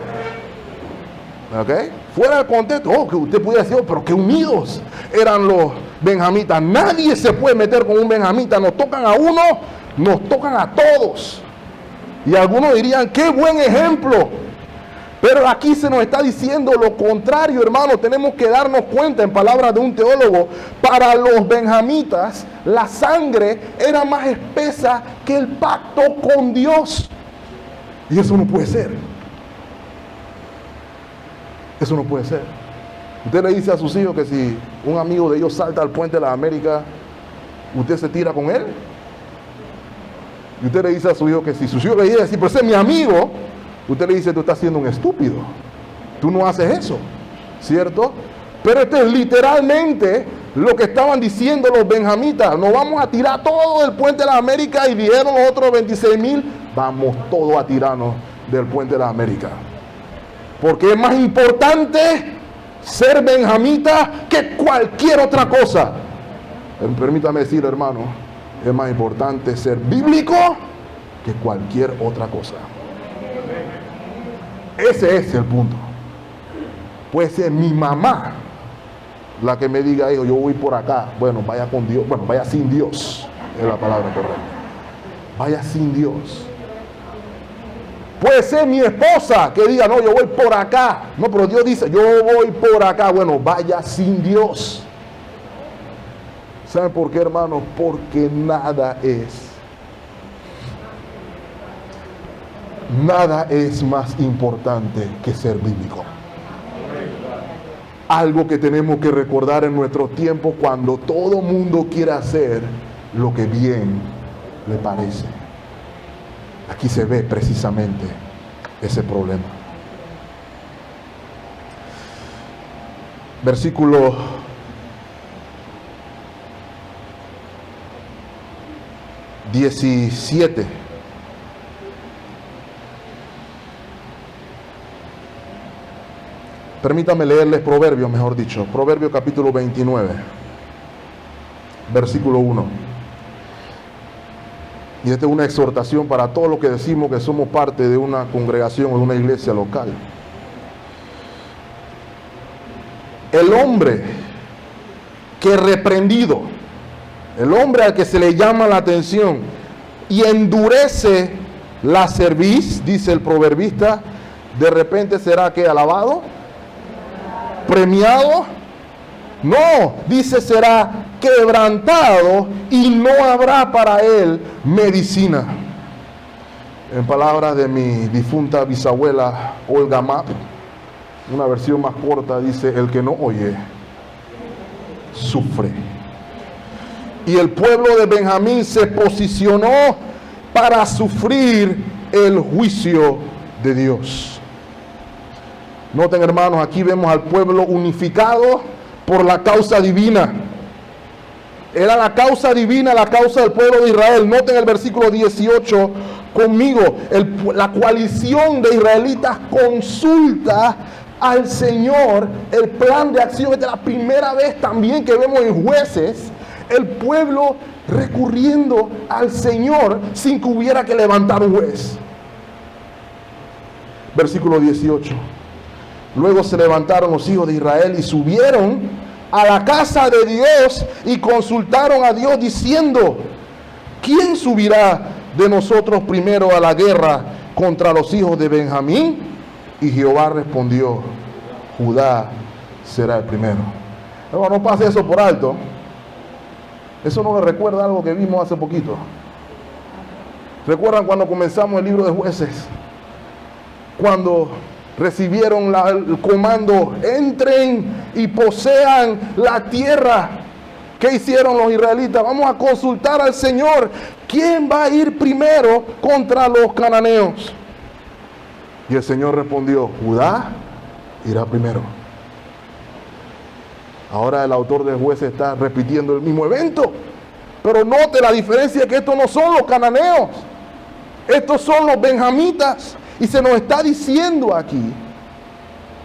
¿Ok? Fuera del contexto, que usted pudiera decir, pero qué unidos eran los benjamitas. Nadie se puede meter con un benjamita. Nos tocan a uno, nos tocan a todos. Y algunos dirían, qué buen ejemplo. Pero aquí se nos está diciendo lo contrario, hermano. Tenemos que darnos cuenta, en palabras de un teólogo, para los benjamitas, la sangre era más espesa que el pacto con Dios. Y eso no puede ser. Eso no puede ser. Usted le dice a sus hijos que si un amigo de ellos salta al puente de la América, ¿usted se tira con él? Y usted le dice a su hijo que si su hijo le dice, pero ese es mi amigo, usted le dice, tú estás siendo un estúpido. Tú no haces eso, ¿cierto? Pero esto es literalmente lo que estaban diciendo los benjamitas. Nos vamos a tirar todo del puente de la América, y dijeron los otros 26,000, vamos todos a tirarnos del puente de la América. Porque es más importante ser benjamita que cualquier otra cosa. Permítame decir, hermano, es más importante ser bíblico que cualquier otra cosa. Ese es el punto. Puede ser mi mamá la que me diga, hijo, yo voy por acá. Bueno, vaya con Dios. Bueno, vaya sin Dios. Es la palabra correcta. Vaya sin Dios. Puede ser mi esposa que diga, no, yo voy por acá. No, pero Dios dice, yo voy por acá. Bueno, vaya sin Dios. ¿Saben por qué, hermanos? Porque nada es más importante que ser bíblico. Algo que tenemos que recordar en nuestro tiempo cuando todo mundo quiere hacer lo que bien le parece. Aquí se ve precisamente ese problema. Versículo 17. Permítame leerles Proverbios, mejor dicho. Proverbios capítulo 29, versículo 1. Y esta es una exhortación para todos los que decimos que somos parte de una congregación o de una iglesia local. El hombre que reprendido, el hombre al que se le llama la atención y endurece la cerviz, dice el proverbista, de repente será que alabado, premiado. No, dice será quebrantado y no habrá para él medicina. En palabras de mi difunta bisabuela Olga Mapp, una versión más corta dice, el que no oye, sufre. Y el pueblo de Benjamín se posicionó para sufrir el juicio de Dios. Noten, hermanos, aquí vemos al pueblo unificado por la causa divina. Era la causa divina, la causa del pueblo de Israel. Noten el versículo 18 conmigo. La coalición de israelitas consulta al Señor el plan de acción. Esta es la primera vez también que vemos en Jueces el pueblo recurriendo al Señor sin que hubiera que levantar un juez. Versículo 18. Luego se levantaron los hijos de Israel y subieron a la casa de Dios y consultaron a Dios diciendo, ¿quién subirá de nosotros primero a la guerra contra los hijos de Benjamín? Y Jehová respondió, Judá será el primero. No pase eso por alto. Eso no le recuerda algo que vimos hace poquito. ¿Recuerdan cuando comenzamos el libro de Jueces? Cuando recibieron el comando, entren y posean la tierra. ¿Qué hicieron los israelitas? Vamos a consultar al Señor. ¿Quién va a ir primero contra los cananeos? Y el Señor respondió, Judá irá primero. Ahora el autor de Jueces está repitiendo el mismo evento. Pero note la diferencia, que estos no son los cananeos. Estos son los benjamitas. Y se nos está diciendo aquí,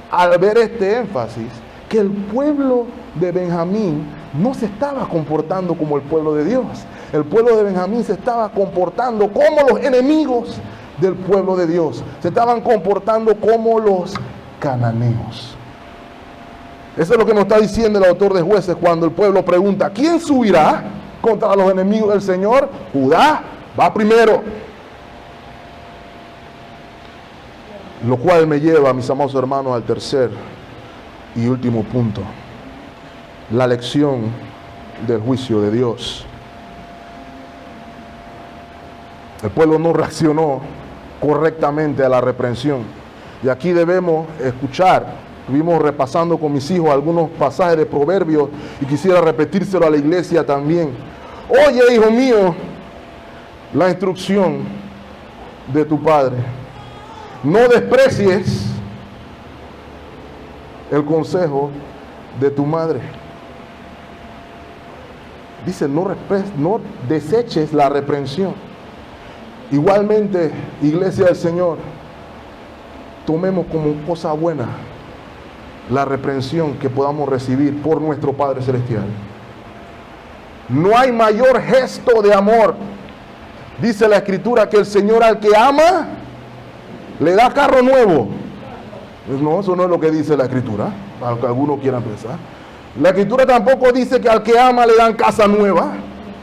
al ver este énfasis, que el pueblo de Benjamín no se estaba comportando como el pueblo de Dios. El pueblo de Benjamín se estaba comportando como los enemigos del pueblo de Dios. Se estaban comportando como los cananeos. Eso es lo que nos está diciendo el autor de Jueces cuando el pueblo pregunta: ¿quién subirá contra los enemigos del Señor? Judá va primero. Lo cual me lleva, mis amados hermanos, al tercer y último punto: la lección del juicio de Dios. El pueblo no reaccionó correctamente a la reprensión. Y aquí debemos escuchar. Estuvimos repasando con mis hijos algunos pasajes de Proverbios y quisiera repetírselo a la iglesia también. Oye, hijo mío, la instrucción de tu padre. No desprecies el consejo de tu madre. Dice, no deseches la reprensión. Igualmente, iglesia del Señor, tomemos como cosa buena la reprensión que podamos recibir por nuestro Padre Celestial. No hay mayor gesto de amor. Dice la Escritura que el Señor al que ama le da carro nuevo. No, eso no es lo que dice la Escritura, aunque algunos quieran pensar. La Escritura tampoco dice que al que ama le dan casa nueva.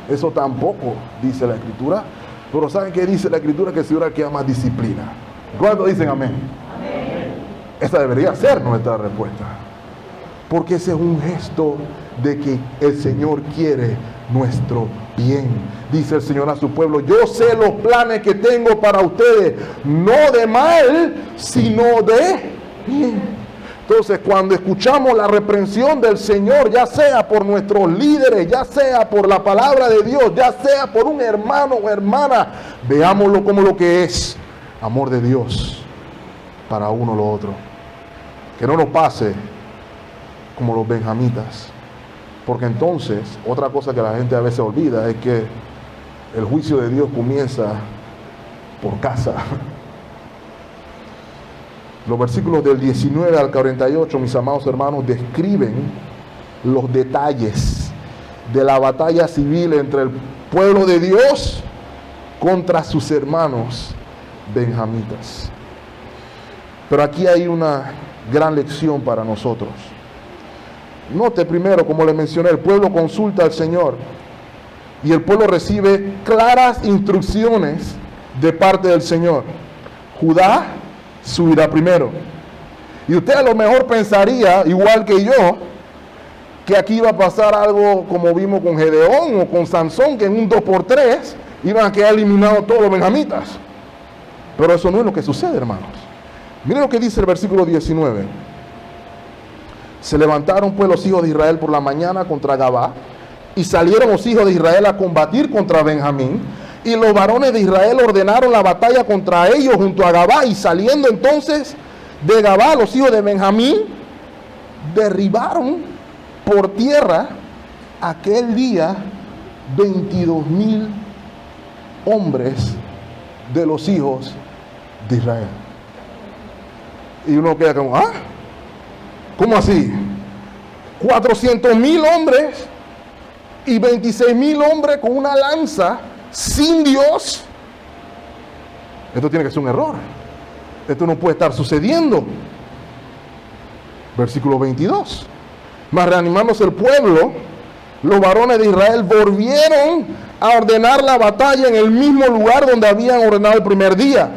Eso tampoco dice la Escritura. Pero ¿saben qué dice la Escritura? Que el Señor al que ama disciplina. ¿Cuántos dicen amén? Esa debería ser nuestra respuesta. Porque ese es un gesto de que el Señor quiere nuestro bien. Dice el Señor a su pueblo: yo sé los planes que tengo para ustedes, no de mal, sino de bien. Entonces, cuando escuchamos la reprensión del Señor, ya sea por nuestros líderes, ya sea por la palabra de Dios, ya sea por un hermano o hermana, veámoslo como lo que es: amor de Dios para uno o lo otro. Que no nos pase como los benjamitas, porque entonces otra cosa que la gente a veces olvida es que el juicio de Dios comienza por casa. Los versículos del 19 al 48, mis amados hermanos, describen los detalles de la batalla civil entre el pueblo de Dios contra sus hermanos benjamitas. Pero aquí hay una gran lección para nosotros. Note primero, como le mencioné, el pueblo consulta al Señor y el pueblo recibe claras instrucciones de parte del Señor. Judá subirá primero. Y usted a lo mejor pensaría, igual que yo, que aquí iba a pasar algo como vimos con Gedeón o con Sansón, que en un 2x3 iban a quedar eliminados todos los benjamitas. Pero eso no es lo que sucede, hermanos. Miren lo que dice el versículo 19. Se levantaron pues los hijos de Israel por la mañana contra Gabá, y salieron los hijos de Israel a combatir contra Benjamín, y los varones de Israel ordenaron la batalla contra ellos junto a Gabá, y saliendo entonces de Gabá los hijos de Benjamín derribaron por tierra aquel día 22,000 hombres de los hijos de Israel. Y uno queda como, ¿ah? ¿Cómo así? 400,000 hombres y 26,000 hombres con una lanza sin Dios. Esto tiene que ser un error. Esto no puede estar sucediendo. Versículo 22. Mas reanimándose el pueblo, los varones de Israel volvieron a ordenar la batalla en el mismo lugar donde habían ordenado el primer día.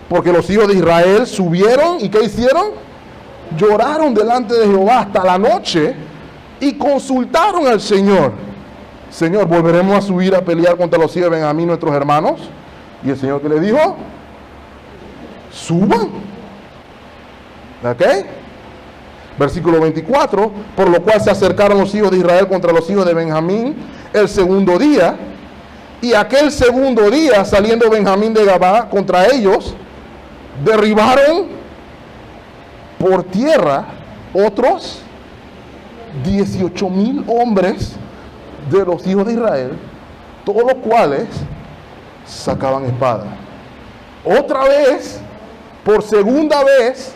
Porque los hijos de Israel subieron, ¿y qué hicieron? Lloraron delante de Jehová hasta la noche y consultaron al Señor. Señor, ¿volveremos a subir a pelear contra los hijos de Benjamín, nuestros hermanos? Y el Señor, ¿qué le dijo? Suban. ¿Ok? Versículo 24. Por lo cual se acercaron los hijos de Israel contra los hijos de Benjamín el segundo día. Y aquel segundo día, saliendo Benjamín de Gabá contra ellos, derribaron por tierra otros 18,000 hombres de los hijos de Israel, todos los cuales sacaban espada. Otra vez, por segunda vez,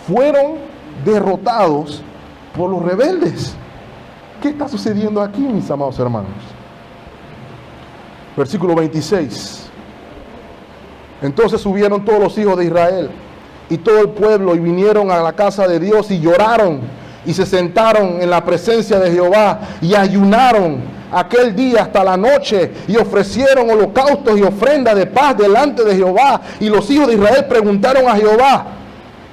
fueron derrotados por los rebeldes. ¿Qué está sucediendo aquí, mis amados hermanos? Versículo 26. Entonces subieron todos los hijos de Israel y todo el pueblo y vinieron a la casa de Dios y lloraron y se sentaron en la presencia de Jehová y ayunaron aquel día hasta la noche y ofrecieron holocaustos y ofrendas de paz delante de Jehová. Y los hijos de Israel preguntaron a Jehová,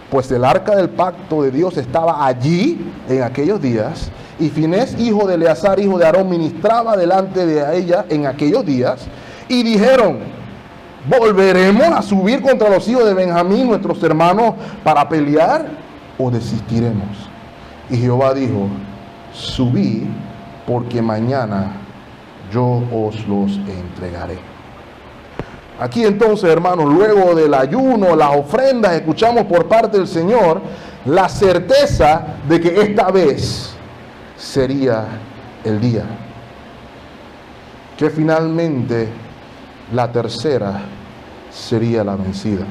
pues el arca del pacto de Dios estaba allí en aquellos días, y Finés, hijo de Eleazar, hijo de Aarón, ministraba delante de ella en aquellos días, y dijeron, ¿volveremos a subir contra los hijos de Benjamín, nuestros hermanos, para pelear, o desistiremos? Y Jehová dijo, subí, porque mañana yo os los entregaré. Aquí entonces, hermanos, luego del ayuno, las ofrendas, escuchamos por parte del Señor la certeza de que esta vez sería el día. Que finalmente la tercera sería la vencida.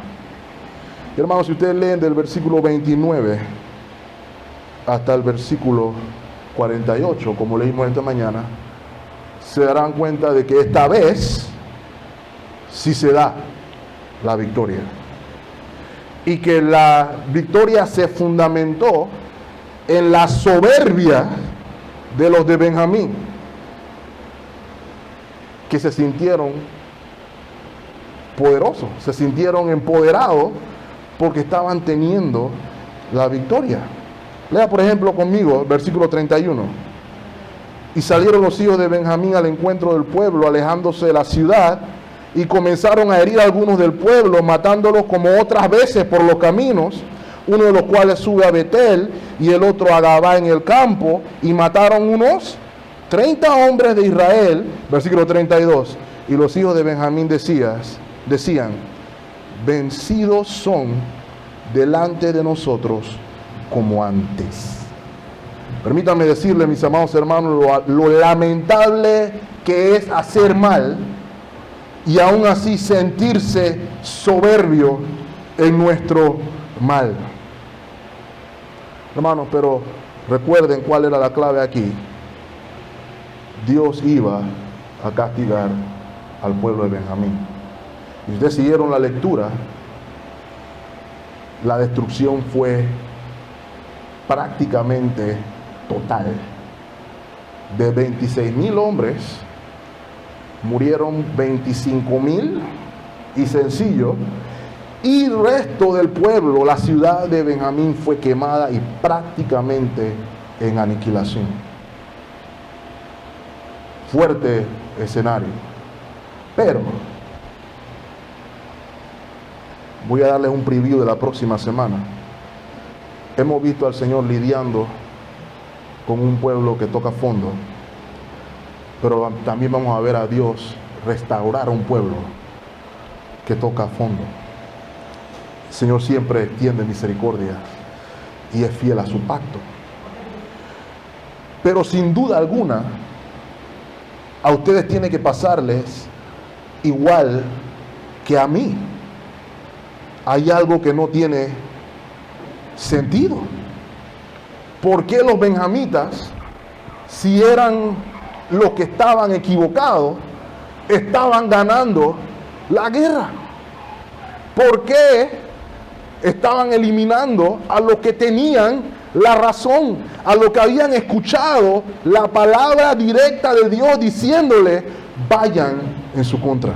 Y hermanos, si ustedes leen del versículo 29 hasta el versículo 48, como leímos esta mañana, se darán cuenta de que esta vez sí se da la victoria. Y que la victoria se fundamentó en la soberbia de los de Benjamín, que se sintieron poderosos, se sintieron empoderados porque estaban teniendo la victoria. Lea por ejemplo conmigo versículo 31. Y salieron los hijos de Benjamín al encuentro del pueblo, alejándose de la ciudad, y comenzaron a herir a algunos del pueblo, matándolos como otras veces por los caminos, uno de los cuales sube a Betel y el otro a Gabá en el campo, y mataron unos 30 hombres de Israel. Versículo 32. Y los hijos de Benjamín decían, vencidos son delante de nosotros como antes. Permítanme decirle, mis amados hermanos, lo lamentable que es hacer mal y aún así sentirse soberbio en nuestro mal. Hermanos, pero recuerden cuál era la clave aquí. Dios iba a castigar al pueblo de Benjamín. Y ustedes siguieron la lectura, la destrucción fue prácticamente total. De 26,000 hombres, murieron 25,000 y sencillo, y el resto del pueblo, la ciudad de Benjamín fue quemada y prácticamente en aniquilación. Fuerte escenario. Pero voy a darles un preview de la próxima semana. Hemos visto al Señor lidiando con un pueblo que toca fondo, pero también vamos a ver a Dios restaurar un pueblo que toca fondo. El Señor siempre extiende misericordia y es fiel a su pacto. Pero sin duda alguna, a ustedes tiene que pasarles igual que a mí. Hay algo que no tiene sentido. ¿Por qué los benjamitas, si eran los que estaban equivocados, estaban ganando la guerra? ¿Por qué estaban eliminando a los que tenían la razón, a los que habían escuchado la palabra directa de Dios diciéndole, vayan en su contra?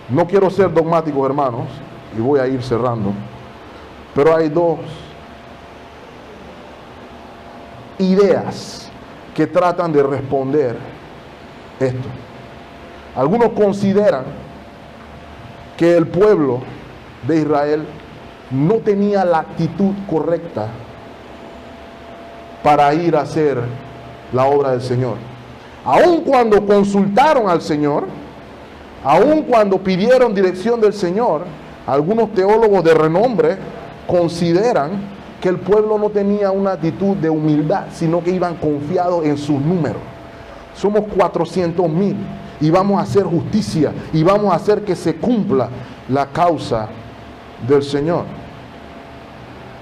No quiero ser dogmático, hermanos, y voy a ir cerrando, pero hay dos ideas que tratan de responder esto. Algunos consideran que el pueblo de Israel no tenía la actitud correcta para ir a hacer la obra del Señor. Aun cuando consultaron al Señor, aun cuando pidieron dirección del Señor, algunos teólogos de renombre consideran que el pueblo no tenía una actitud de humildad, sino que iban confiados en sus números. Somos 400,000 y vamos a hacer justicia y vamos a hacer que se cumpla la causa del Señor.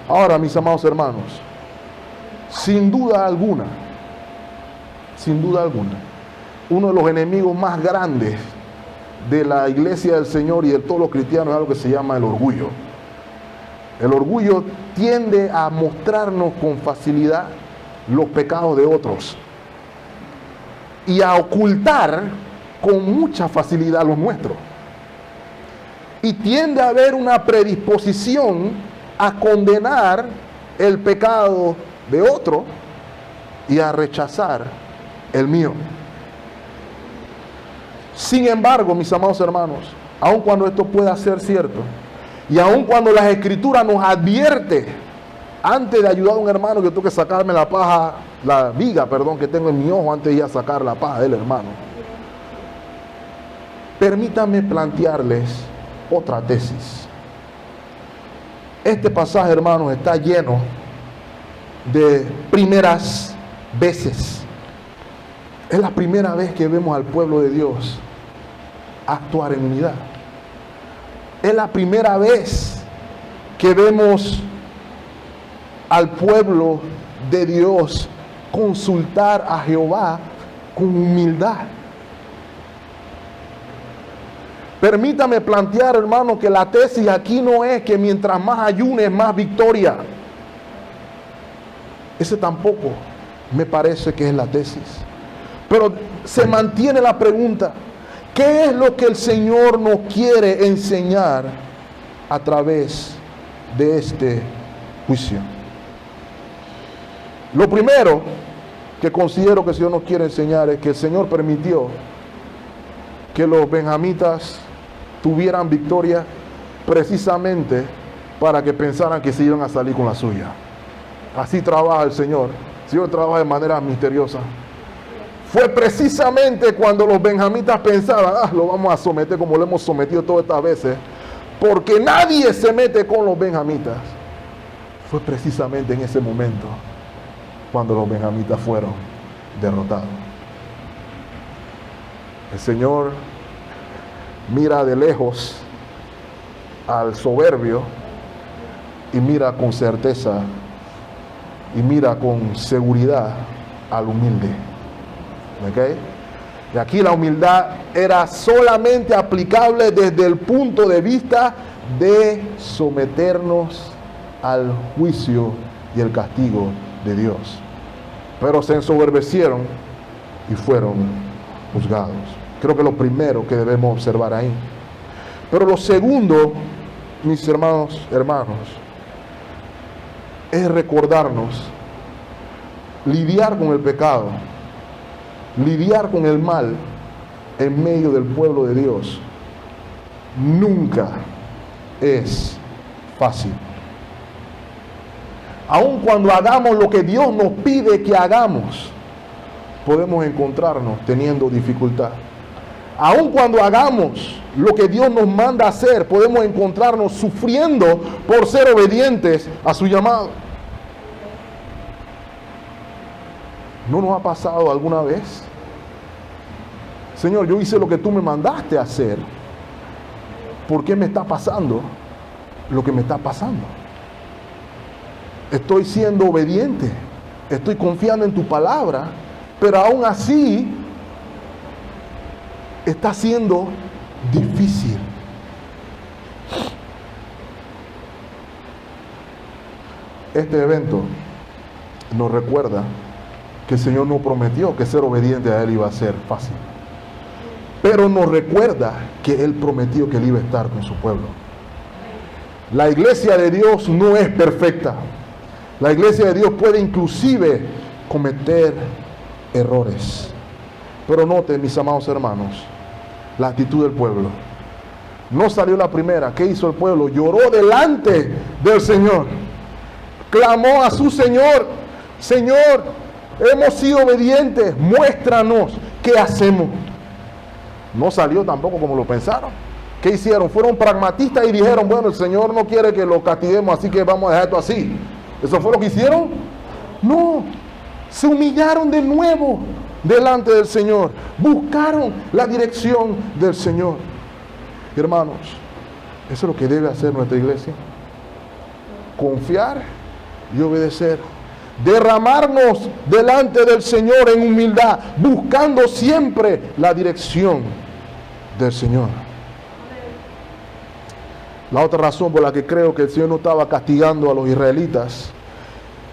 Ahora, mis amados hermanos, sin duda alguna, uno de los enemigos más grandes de la iglesia del Señor y de todos los cristianos es algo que se llama el orgullo. El orgullo tiende a mostrarnos con facilidad los pecados de otros y a ocultar con mucha facilidad los nuestros. Y tiende a haber una predisposición a condenar el pecado de otro y a rechazar el mío. Sin embargo, mis amados hermanos, aun cuando esto pueda ser cierto, y aun cuando las Escrituras nos advierte, antes de ayudar a un hermano, que tengo que sacarme la viga que tengo en mi ojo antes de ir a sacar la paja del hermano. Permítanme plantearles otra tesis. Este pasaje, hermanos, está lleno de primeras veces. Es la primera vez que vemos al pueblo de Dios actuar en unidad. Es la primera vez que vemos al pueblo de Dios consultar a Jehová con humildad. Permítame plantear, hermano, que la tesis aquí no es que mientras más ayunes, más victoria. Ese tampoco me parece que es la tesis. Pero se mantiene la pregunta: ¿qué es lo que el Señor nos quiere enseñar a través de este juicio? Lo primero que considero que el Señor nos quiere enseñar es que el Señor permitió que los benjamitas tuvieran victoria precisamente para que pensaran que se iban a salir con la suya. Así trabaja el Señor. El Señor trabaja de manera misteriosa. Fue precisamente cuando los benjamitas pensaban, lo vamos a someter como lo hemos sometido todas estas veces, porque nadie se mete con los benjamitas. Fue precisamente en ese momento cuando los benjamitas fueron derrotados. El Señor mira de lejos al soberbio y mira con certeza y mira con seguridad al humilde. ¿Okay? Y aquí la humildad era solamente aplicable desde el punto de vista de someternos al juicio y el castigo de Dios. Pero se ensoberbecieron y fueron juzgados. Creo que lo primero que debemos observar ahí. Pero lo segundo, mis hermanos, es recordarnos, lidiar con el pecado, lidiar con el mal en medio del pueblo de Dios nunca es fácil. Aun cuando hagamos lo que Dios nos pide que hagamos, podemos encontrarnos teniendo dificultad. Aun cuando hagamos lo que Dios nos manda hacer, podemos encontrarnos sufriendo por ser obedientes a su llamado. ¿No nos ha pasado alguna vez? Señor, yo hice lo que tú me mandaste hacer. ¿Por qué me está pasando lo que me está pasando? Estoy siendo obediente, estoy confiando en tu palabra, pero aún así está siendo difícil. Este evento nos recuerda que el Señor no prometió que ser obediente a Él iba a ser fácil, pero nos recuerda que Él prometió que Él iba a estar con su pueblo. La iglesia de Dios no es perfecta. La iglesia de Dios puede inclusive cometer errores. Pero noten, mis amados hermanos, la actitud del pueblo. No salió la primera. ¿Qué hizo el pueblo? Lloró delante del Señor. Clamó a su Señor: Señor, hemos sido obedientes, muéstranos qué hacemos. No salió tampoco como lo pensaron. ¿Qué hicieron? Fueron pragmatistas y dijeron: bueno, el Señor no quiere que lo castiguemos, así que vamos a dejar esto así. ¿Eso fue lo que hicieron? No, se humillaron de nuevo delante del Señor, buscaron la dirección del Señor. Hermanos, eso es lo que debe hacer nuestra iglesia: confiar y obedecer, derramarnos delante del Señor en humildad, buscando siempre la dirección del Señor. La otra razón por la que creo que el Señor no estaba castigando a los israelitas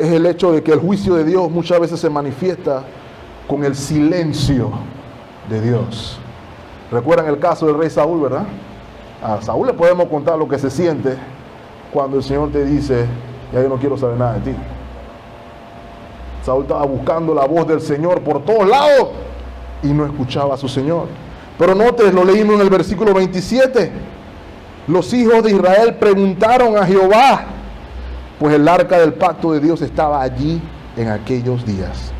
es el hecho de que el juicio de Dios muchas veces se manifiesta con el silencio de Dios. ¿Recuerdan el caso del rey Saúl, verdad? A Saúl le podemos contar lo que se siente cuando el Señor te dice: ya yo no quiero saber nada de ti. Saúl estaba buscando la voz del Señor por todos lados y no escuchaba a su Señor. Pero note, lo leímos en el versículo 27. Los hijos de Israel preguntaron a Jehová, pues el arca del pacto de Dios estaba allí en aquellos días.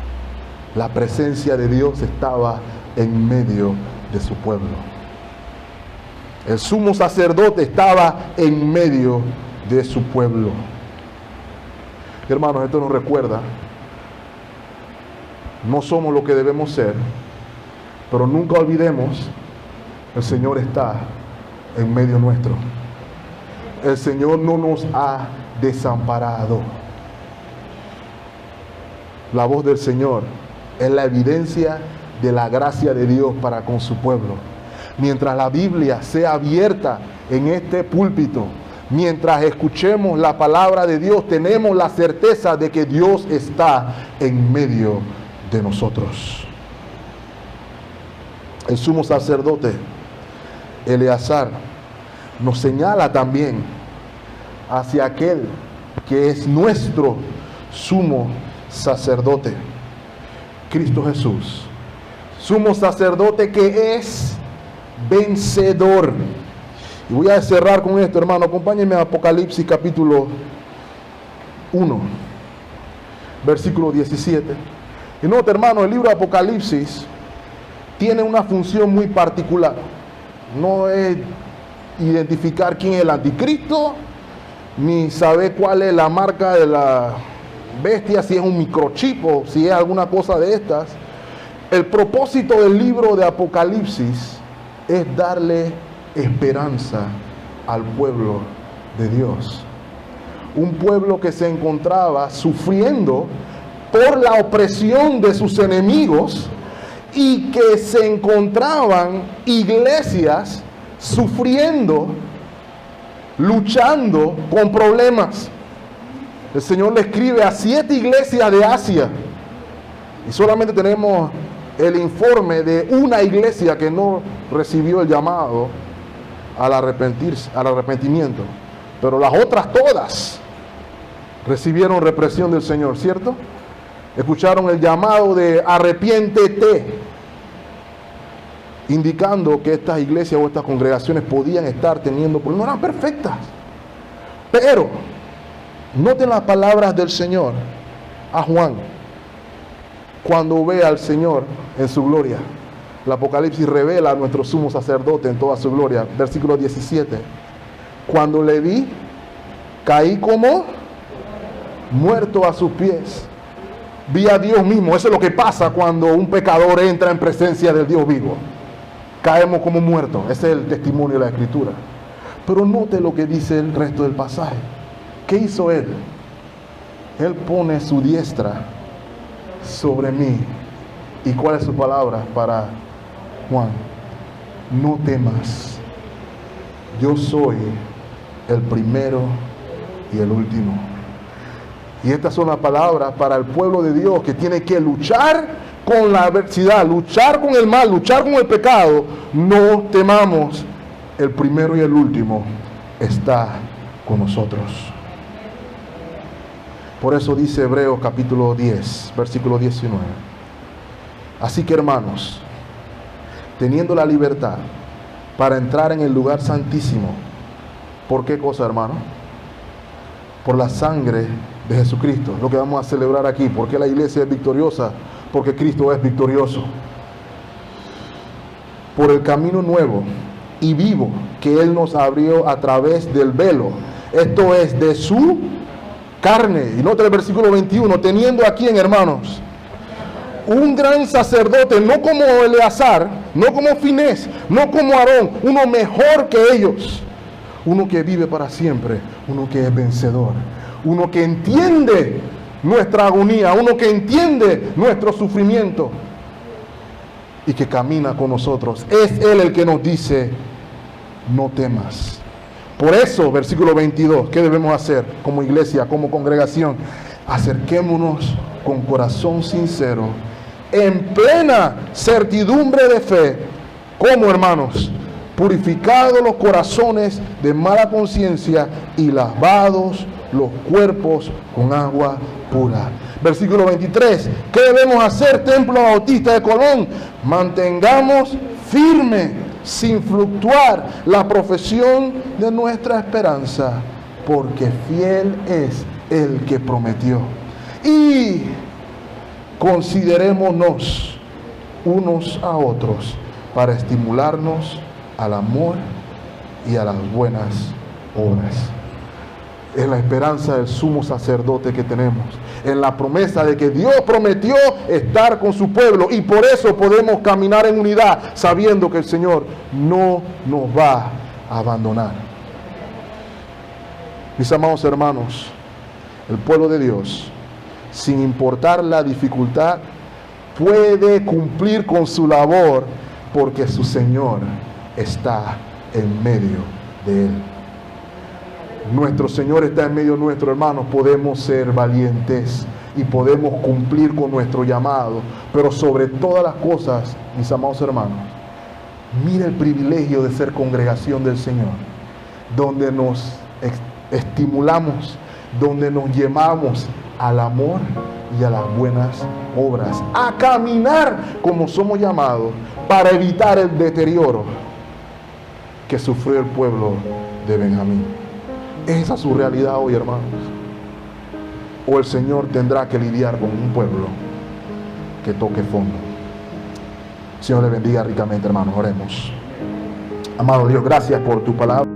La presencia de Dios estaba en medio de su pueblo. El sumo sacerdote estaba en medio de su pueblo. Hermanos, esto nos recuerda: no somos lo que debemos ser, pero nunca olvidemos, el Señor está en medio nuestro. El Señor no nos ha desamparado. La voz del Señor es la evidencia de la gracia de Dios para con su pueblo. Mientras la Biblia sea abierta en este púlpito, mientras escuchemos la palabra de Dios, tenemos la certeza de que Dios está en medio de nosotros. El sumo sacerdote Eleazar nos señala también hacia aquel que es nuestro sumo sacerdote, Cristo Jesús, sumo sacerdote que es vencedor. Y voy a cerrar con esto, hermano. Acompáñenme a Apocalipsis capítulo 1, versículo 17. Y note, hermano, el libro de Apocalipsis tiene una función muy particular. No es identificar quién es el anticristo, ni saber cuál es la marca de la bestia, si es un microchip o si es alguna cosa de estas. El propósito del libro de Apocalipsis es darle esperanza al pueblo de Dios. Un pueblo que se encontraba sufriendo por la opresión de sus enemigos, y que se encontraban iglesias sufriendo, luchando con problemas. El Señor le escribe a 7 iglesias de Asia y solamente tenemos el informe de una iglesia que no recibió el llamado al arrepentimiento, pero las otras todas recibieron represión del Señor, ¿cierto? Escucharon el llamado de arrepiéntete, indicando que estas iglesias o estas congregaciones podían estar teniendo problemas. No eran perfectas, pero noten las palabras del Señor a Juan cuando ve al Señor en su gloria. El Apocalipsis revela a nuestro sumo sacerdote en toda su gloria. Versículo 17: cuando le vi, caí como muerto a sus pies. Vi a Dios mismo. Eso es lo que pasa cuando un pecador entra en presencia del Dios vivo. Caemos como muertos. Ese es el testimonio de la Escritura. Pero note lo que dice el resto del pasaje. ¿Qué hizo Él? Él pone su diestra sobre mí. ¿Y cuál es su palabra para Juan? No temas. Yo soy el primero y el último. Y estas son las palabras para el pueblo de Dios que tiene que luchar con la adversidad, luchar con el mal, luchar con el pecado. No temamos, el primero y el último está con nosotros. Por eso dice Hebreos capítulo 10, versículo 19. Así que, hermanos, teniendo la libertad para entrar en el lugar santísimo, ¿por qué cosa, hermano? Por la sangre de Jesucristo, lo que vamos a celebrar aquí. ¿Por qué la iglesia es victoriosa? Porque Cristo es victorioso. Por el camino nuevo y vivo que Él nos abrió a través del velo, esto es, de su carne. Y nota el versículo 21, teniendo a quién, hermanos, un gran sacerdote, no como Eleazar, no como Finés, no como Aarón, uno mejor que ellos, uno que vive para siempre, uno que es vencedor, uno que entiende nuestra agonía, uno que entiende nuestro sufrimiento y que camina con nosotros. Es Él el que nos dice, no temas. Por eso, versículo 22, ¿qué debemos hacer como iglesia, como congregación? Acerquémonos con corazón sincero, en plena certidumbre de fe, como hermanos, purificados los corazones de mala conciencia y lavados los cuerpos con agua pura. Versículo 23, ¿qué debemos hacer, Templo Bautista de Colón? Mantengamos firme, sin fluctuar, la profesión de nuestra esperanza, porque fiel es el que prometió. Y considerémonos unos a otros para estimularnos al amor y a las buenas obras. Es la esperanza del sumo sacerdote que tenemos, en la promesa de que Dios prometió estar con su pueblo, y por eso podemos caminar en unidad, sabiendo que el Señor no nos va a abandonar. Mis amados hermanos, el pueblo de Dios, sin importar la dificultad, puede cumplir con su labor, porque su Señor está en medio de él. Nuestro Señor está en medio nuestro, hermanos. Podemos ser valientes y podemos cumplir con nuestro llamado, pero sobre todas las cosas, mis amados hermanos, mira el privilegio de ser congregación del Señor, donde nos estimulamos, donde nos llevamos al amor y a las buenas obras, a caminar como somos llamados, para evitar el deterioro que sufrió el pueblo de Benjamín. Esa es su realidad hoy, hermanos. O el Señor tendrá que lidiar con un pueblo que toque fondo. Señor le bendiga ricamente, hermanos. Oremos. Amado Dios, gracias por tu palabra.